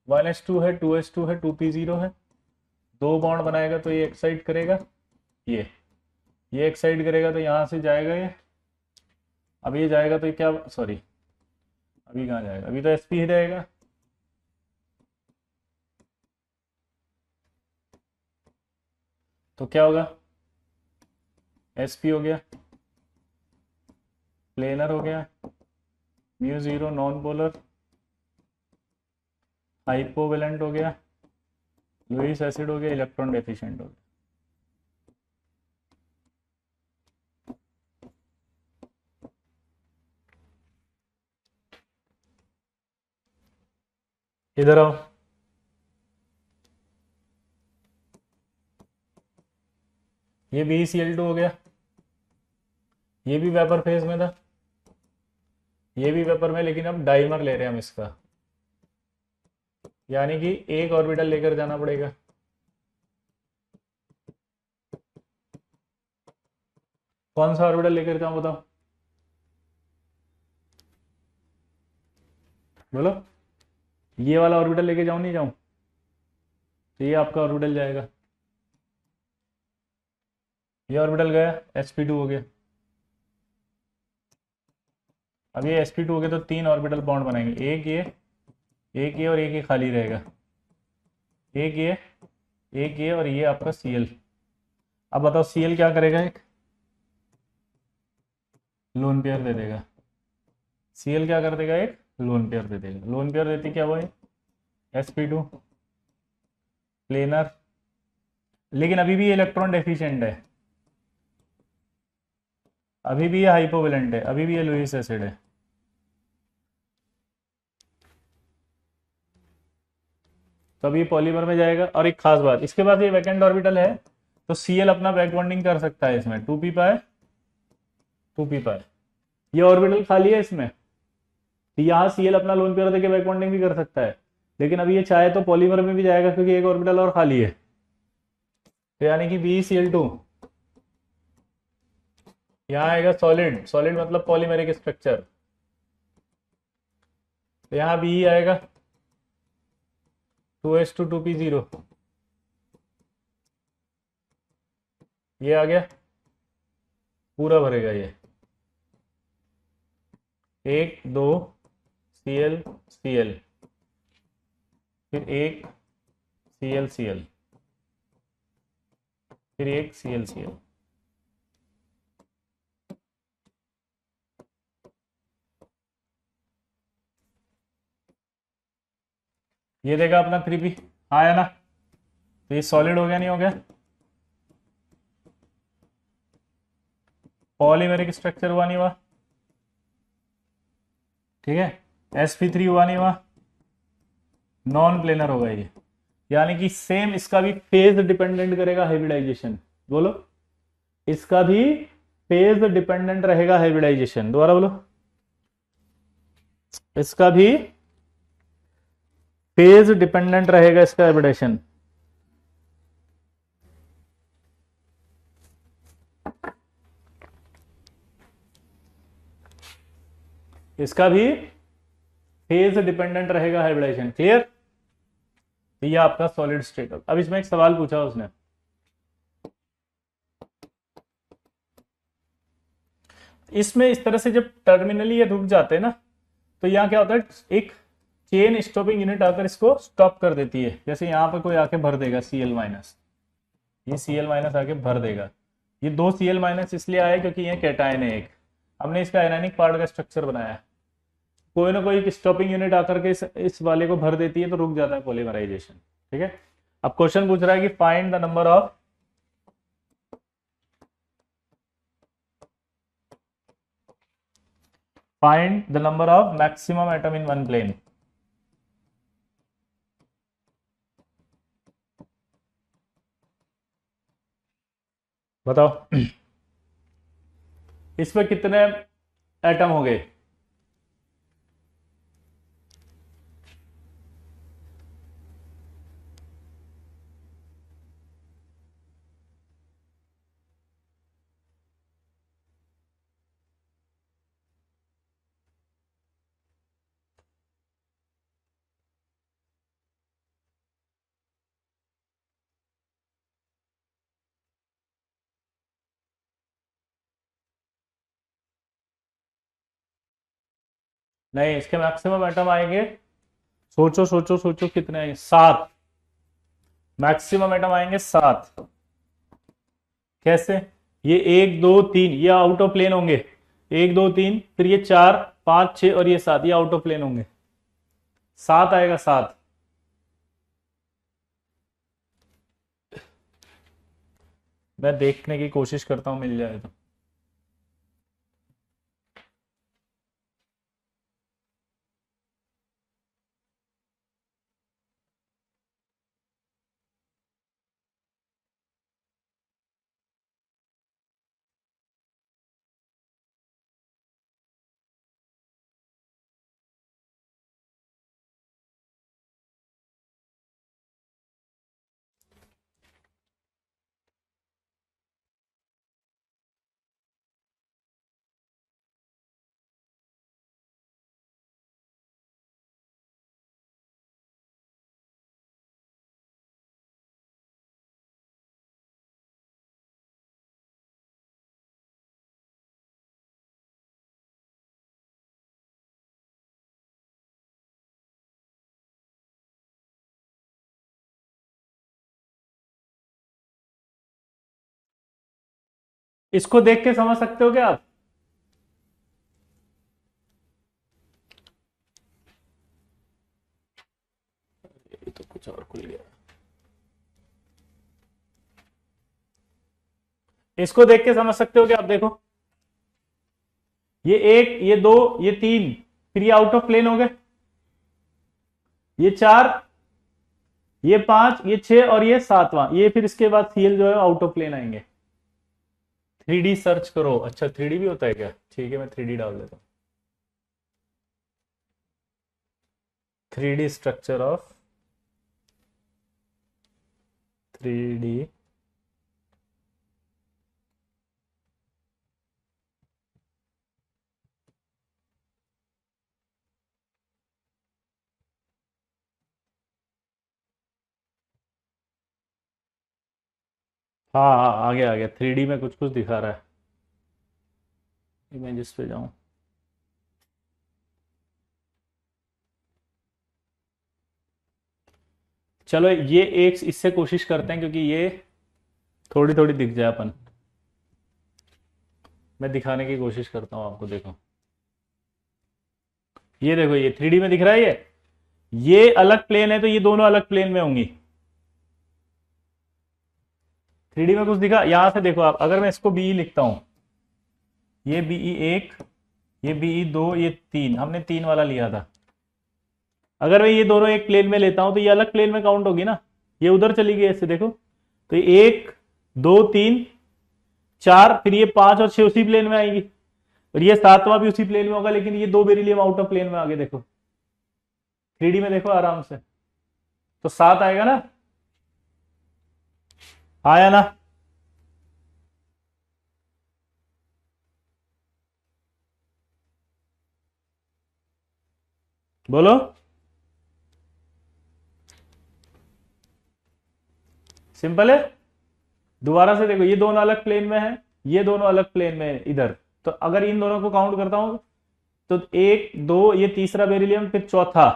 [SPEAKER 1] 1s2 है, 2s2 है, 2p0 है, दो बॉन्ड बनाएगा तो ये एक्साइड करेगा, ये एक्साइड करेगा तो यहां से जाएगा ये, अब ये जाएगा तो ये क्या, सॉरी अभी कहाँ जाएगा, अभी तो sp ही रहेगा। तो क्या होगा, sp हो गया, प्लेनर हो गया, μ0 नॉन पोलर, हाइपोवेलेंट हो गया, लुईस एसिड हो गया, इलेक्ट्रॉन डेफिशिएंट हो गया। इधर आओ, ये BeCl2 हो गया, ये भी वेपर फेज में था, ये भी वेपर में, लेकिन अब डाइमर ले रहे हैं हम इसका, यानी कि एक ऑर्बिटल लेकर जाना पड़ेगा। कौन सा ऑर्बिटल लेकर जाऊं बताओ, बोलो, ये वाला ऑर्बिटल लेके जाऊं नहीं जाऊं? तो ये आपका ऑर्बिटल जाएगा, ये ऑर्बिटल गया, sp2 हो गया। अब ये sp2 हो गया तो तीन ऑर्बिटल बॉन्ड बनाएंगे, एक ये और एक ये खाली रहेगा, एक ये और ये आपका Cl। अब बताओ Cl क्या करेगा, एक लोन पेयर दे देगा, Cl क्या कर देगा, एक लोन पेयर दे देगा। लोन पेयर देती क्या वो है, sp2 प्लेनर, लेकिन अभी भी इलेक्ट्रॉन डेफिशिएंट है, अभी भी ये हाइपोवेलेंट है, अभी भी ये लुईस एसिड है। तो अभी पॉलीमर में जाएगा। और एक खास बात, इसके बाद ये वैकेंट ऑर्बिटल है तो Cl अपना बैक बॉन्डिंग कर सकता है इसमें, 2p पाए 2p पाए, ये ऑर्बिटल खाली है इसमें, तो यहाँ Cl अपना लोन पेयर देके बैक बॉन्डिंग भी कर सकता है, लेकिन अभी ये चाहे तो पॉलीमर में भी जाएगा क्योंकि एक ऑर्बिटल और खाली है। तो यानी कि BeCl2 यहाँ आएगा सॉलिड, सॉलिड मतलब पॉलीमेरिक स्ट्रक्चर, तो यहाँ Be आएगा 2s2 2p0, ये आ गया, पूरा भरेगा ये, एक दो Cl Cl, फिर एक Cl Cl, फिर एक Cl Cl। ये देगा अपना 3p, आया ना, तो ये सॉलिड हो गया नहीं हो गया, पॉलीमेरिक स्ट्रक्चर हुआ नहीं हुआ, ठीक है, sp3 हुआ नहीं हुआ, नॉन प्लेनर होगा ये, यानी कि सेम इसका भी फेज डिपेंडेंट करेगा हाइब्रिडाइजेशन। बोलो, इसका भी फेज डिपेंडेंट रहेगा हाइब्रिडाइजेशन, दोबारा बोलो, इसका भी फेज डिपेंडेंट रहेगा इसका हाइब्रिडाइजेशन। इसका भी फेज डिपेंडेंट रहेगा हाइब्रिडाइजेशन, क्लियर? ये आपका सॉलिड स्टेट। अब इसमें एक सवाल पूछा उसने, इसमें इस तरह से जब टर्मिनली ये रुक जाते हैं ना, तो यहाँ क्या होता है, एक चेन स्टॉपिंग यूनिट आकर इसको स्टॉप कर देती है। जैसे यहाँ पर कोई आके भर देगा Cl-, ये Cl- आके भर देगा। ये दो Cl- इसलिए आए क्योंकि ये कैटायन है एक, हमने इसका आयनिक पार्ट का स्ट्रक्चर बनाया है। कोई ना कोई स्टॉपिंग यूनिट आकर के इस वाले को भर देती है तो रुक जाता है पॉलीमराइजेशन। ठीक है, अब क्वेश्चन पूछ रहा है कि find the number of maximum atom in one plane. बताओ इसमें कितने एटम हो गए? नहीं, इसके मैक्सिमम एटम आएंगे, सोचो सोचो सोचो कितने आएंगे? 7। मैक्सिमम एटम आएंगे 7। कैसे? ये 1 2 3 ये आउट ऑफ प्लेन होंगे, 1 2 3, फिर ये 4 5 6 और ये 7 ये आउट ऑफ प्लेन होंगे। 7 आएगा, 7। मैं देखने की कोशिश करता हूं मिल जाए तो। इसको देख के समझ सकते हो क्या आप? ये तो कुछ और खुल गया। इसको देख के समझ सकते हो क्या आप? देखो, ये 1 ये 2 ये 3, फिर ये आउट ऑफ प्लेन हो गए, ये 4 ये 5 ये 6 और ये 7वां, ये फिर इसके बाद सीएल जो है आउट ऑफ प्लेन आएंगे। 3D सर्च करो। अच्छा 3D भी होता है क्या? ठीक है, मैं 3D डाल देता हूँ। 3D स्ट्रक्चर ऑफ 3D हाँ हाँ, आ गया आ गया। 3D में कुछ कुछ दिखा रहा है। इमेजेस पे जाऊं। चलो ये एक इससे कोशिश करते हैं, क्योंकि ये थोड़ी थोड़ी दिख जाए अपन। मैं दिखाने की कोशिश करता हूँ आपको। देखो ये देखो, ये 3D में दिख रहा है। ये अलग प्लेन है तो ये दोनों अलग प्लेन में होंगी। 3D में कुछ दिखा? यहां से देखो आप, अगर मैं इसको बीई लिखता हूं, ये बीई 1 ये बीई 2 ये 3, हमने 3 वाला लिया था। अगर मैं ये दोनों एक प्लेन में लेता हूं तो ये अलग प्लेन में काउंट होगी ना, ये उधर चली गई ऐसे। देखो तो 1 2 3 4, फिर ये 5 और 6 उसी प्लेन में आएगी, और ये 7वां भी उसी प्लेन में होगा, लेकिन ये 2 बेरिलियम आउट ऑफ प्लेन में आगे। देखो 3D में देखो आराम से, तो 7 आएगा ना? आया ना? बोलो। सिंपल है। दोबारा से देखो, ये दोनों अलग प्लेन में है, ये दोनों अलग प्लेन में है इधर। तो अगर इन दोनों को काउंट करता हूं तो 1 2 ये तीसरा बेरिलियम, फिर चौथा,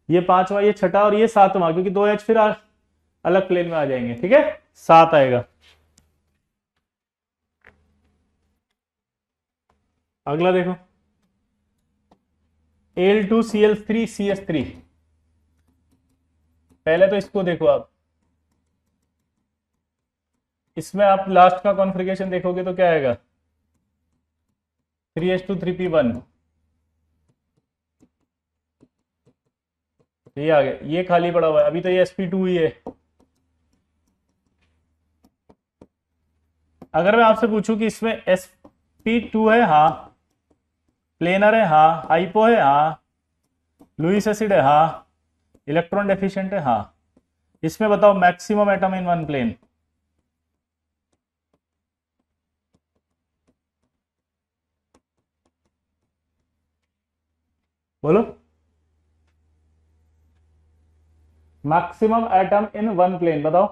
[SPEAKER 1] ये 5वां, ये छठा और ये 7वां, क्योंकि 2H फिर अलग प्लेन में आ जाएंगे। ठीक है, 7 आएगा। अगला देखो, Al2Cl3CH3। पहले तो इसको देखो आप, इसमें आप लास्ट का कॉन्फ़िगरेशन देखोगे तो क्या आएगा, 3H2 3P1। ये आ गया, ये खाली पड़ा हुआ है, अभी तो ये sp2 ही है। अगर मैं आपसे पूछूं कि इसमें sp2 है, हाँ, प्लेनर है, हाँ, हाइपो है, हाँ, लुईस एसिड है, हाँ, इलेक्ट्रॉन डेफिशिएंट है, हाँ, इसमें बताओ maximum atom in one plane. बोलो, maximum atom in one plane बताओ।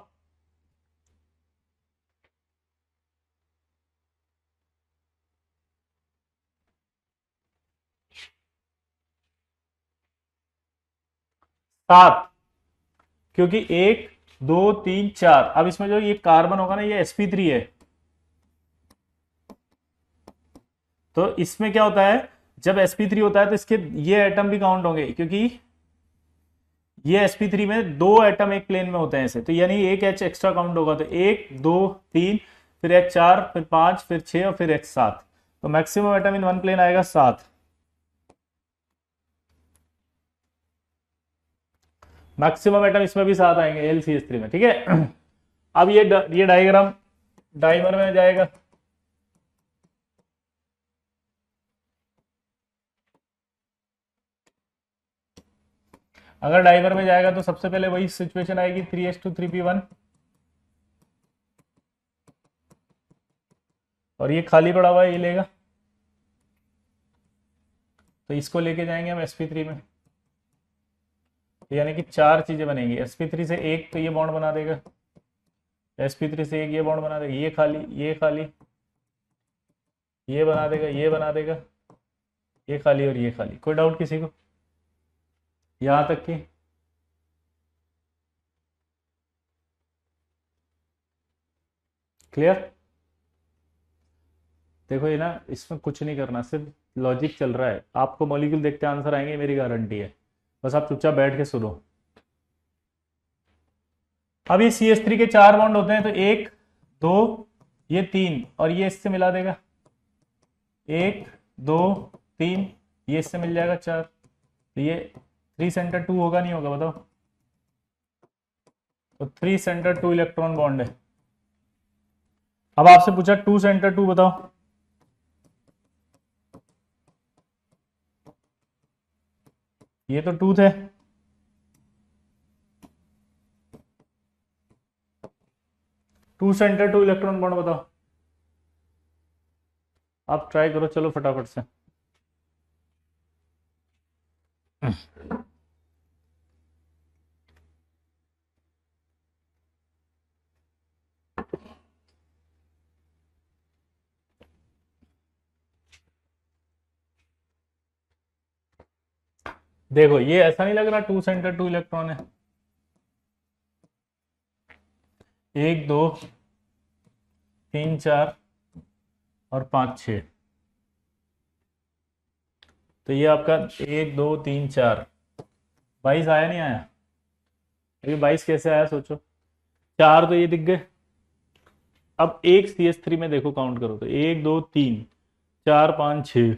[SPEAKER 1] सात, क्योंकि एक, दो, तीन, चार। अब इसमें जो ये कार्बन होगा ना, ये sp3 है। तो इसमें क्या होता है, जब sp3 होता है तो इसके ये एटम भी काउंट होंगे, क्योंकि ये sp3 में दो एटम एक प्लेन में होते हैं ऐसे, तो यानी एक H एक्स्ट्रा काउंट होगा। तो एक, दो, तीन, फिर H चार, फिर पांच, फिर छह, और फिर H सात। तो maximum atom in one plane आएगा सात। मैक्सिमम एटम इसमें भी सात आएंगे LCH3 में, ठीक है। अब ये डायग्राम डाइमर में जाएगा। अगर डाइमर में जाएगा तो सबसे पहले वही सिचुएशन आएगी, 3H2 3P1, और ये खाली पड़ा हुआ है, ये लेगा, तो इसको लेके जाएंगे हम sp3 में। यानी कि चार चीजें बनेंगी। sp3 से एक तो ये बॉन्ड बना देगा, sp3 से एक ये बॉन्ड बना देगा, ये खाली, ये खाली, ये बना देगा, ये बना देगा, ये खाली और ये खाली। कोई डाउट किसी को यहां तक की? क्लियर? देखो ये ना, इसमें कुछ नहीं करना, सिर्फ लॉजिक चल रहा है। आपको मॉलिक्यूल देखते आंसर आएंगे, मेरी गारंटी है। बस आप चुपचाप बैठ के सुनो। अब ये CH3 के चार बॉन्ड होते हैं, तो एक, दो, ये तीन, और ये इससे मिला देगा, एक, दो, तीन, ये इससे मिल जाएगा चार। तो ये 3 सेंटर 2 होगा, नहीं होगा बताओ? तो 3 सेंटर 2 इलेक्ट्रॉन बॉन्ड है। अब आपसे पूछा 2 सेंटर 2 बताओ। ये तो 2 थे, टू सेंटर 2 इलेक्ट्रॉन बॉन्ड बताओ। आप ट्राई करो, चलो फटाफट से। देखो ये ऐसा नहीं लग रहा 2 सेंटर 2 इलेक्ट्रॉन है? एक, दो, तीन, चार, और पांच, छह। तो ये आपका एक, दो, तीन, चार, 22 आया नहीं आया? ये 22 कैसे आया सोचो। चार तो ये दिख गए। अब एक CH3 में देखो, काउंट करो तो एक, दो, तीन, चार, पाँच, छः,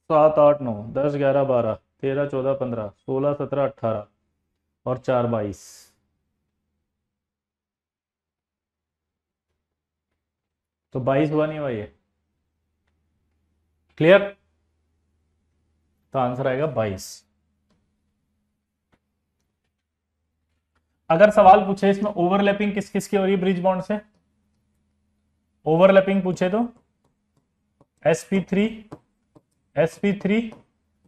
[SPEAKER 1] सात, आठ, नौ, 10, 11, 12, 13, 14, 15, 16, 17, 18, और चार 22। तो 22 हुआ नहीं हुआ ये? क्लियर? तो आंसर आएगा 22। अगर सवाल पूछे इसमें ओवरलैपिंग किस किस की हो रही है ब्रिज बॉन्ड से, ओवरलैपिंग पूछे तो sp3, sp3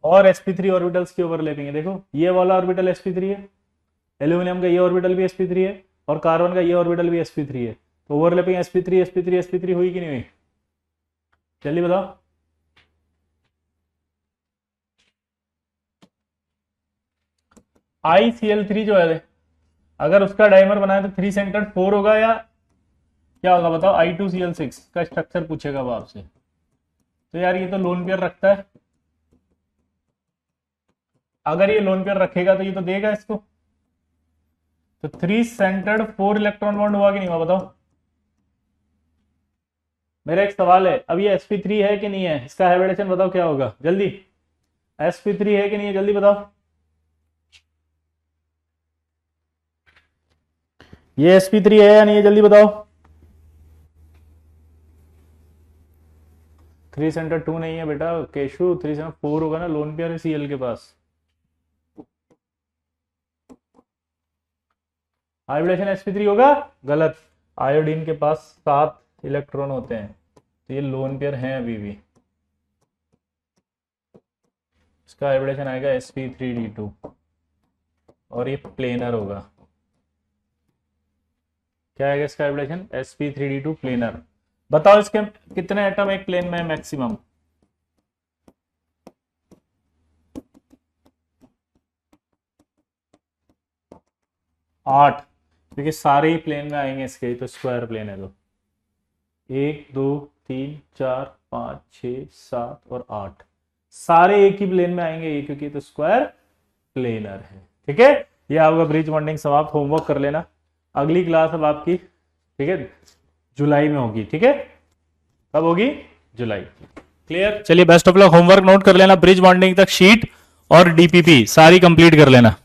[SPEAKER 1] और sp3 ऑर्बिटल्स की ओवरलैपिंग है। देखो ये वाला ऑर्बिटल sp3 है, एल्यूमिनियम का ये ऑर्बिटल भी sp3 है, और कार्बन का ये ऑर्बिटल भी sp3 है। तो ओवरलैपिंग sp3 sp3 sp3 हुई कि नहीं हुई? जल्दी बताओ। ICl3 जो है, अगर उसका डाइमर बनाए तो 3 सेंटर 4 होगा, या क्या होगा बताओ? I2Cl6 का स्ट्रक्चर पूछेगा वो आपसे। तो यार ये तो लोन पेयर रखता है, अगर ये लोन पेयर रखेगा तो ये तो देगा इसको। तो 3 सेंटर्ड 4 इलेक्ट्रॉन बॉन्ड हुआ कि नहीं हुआ बताओ। मेरा एक सवाल है, अब ये sp3 है कि नहीं है, इसका हाइब्रिडेशन बताओ क्या होगा जल्दी। sp3 है कि नहीं है जल्दी बताओ। ये sp3 है या नहीं है जल्दी बताओ। 3 सेंटर 2 नहीं है बेटा केशु, 3 सेंटर 4 होगा ना, लोन पेयर है Cl के पास। हाइब्रिडेशन sp3 होगा, गलत। आयोडीन के पास 7 इलेक्ट्रॉन होते हैं, तो ये लोन पेयर हैं अभी भी। इसका हाइब्रिडेशन आएगा sp3d2 और ये प्लेनर होगा। क्या आएगा इसका हाइब्रिडेशन, sp3d2 प्लेनर। बताओ इसके कितने एटम एक प्लेन में मैक्सिमम। 8, क्योंकि सारे ही प्लेन में आएंगे इसके, तो स्क्वायर प्लेन है। तो 1 2 3 4 5 6 7 और 8 सारे एक ही प्लेन में आएंगे ये, क्योंकि तो स्क्वायर प्लेनर है। ठीक है, ये आपका ब्रिज बॉन्डिंग समाप्त, होमवर्क कर लेना। अगली क्लास अब आपकी, ठीक है, जुलाई में होगी। ठीक है, कब होगी, जुलाई। क्लियर, चलिए best of luck. Homework note कर लेना, ब्रिज बॉन्डिंग तक शीट और डीपीपी सारी कंप्लीट कर लेना।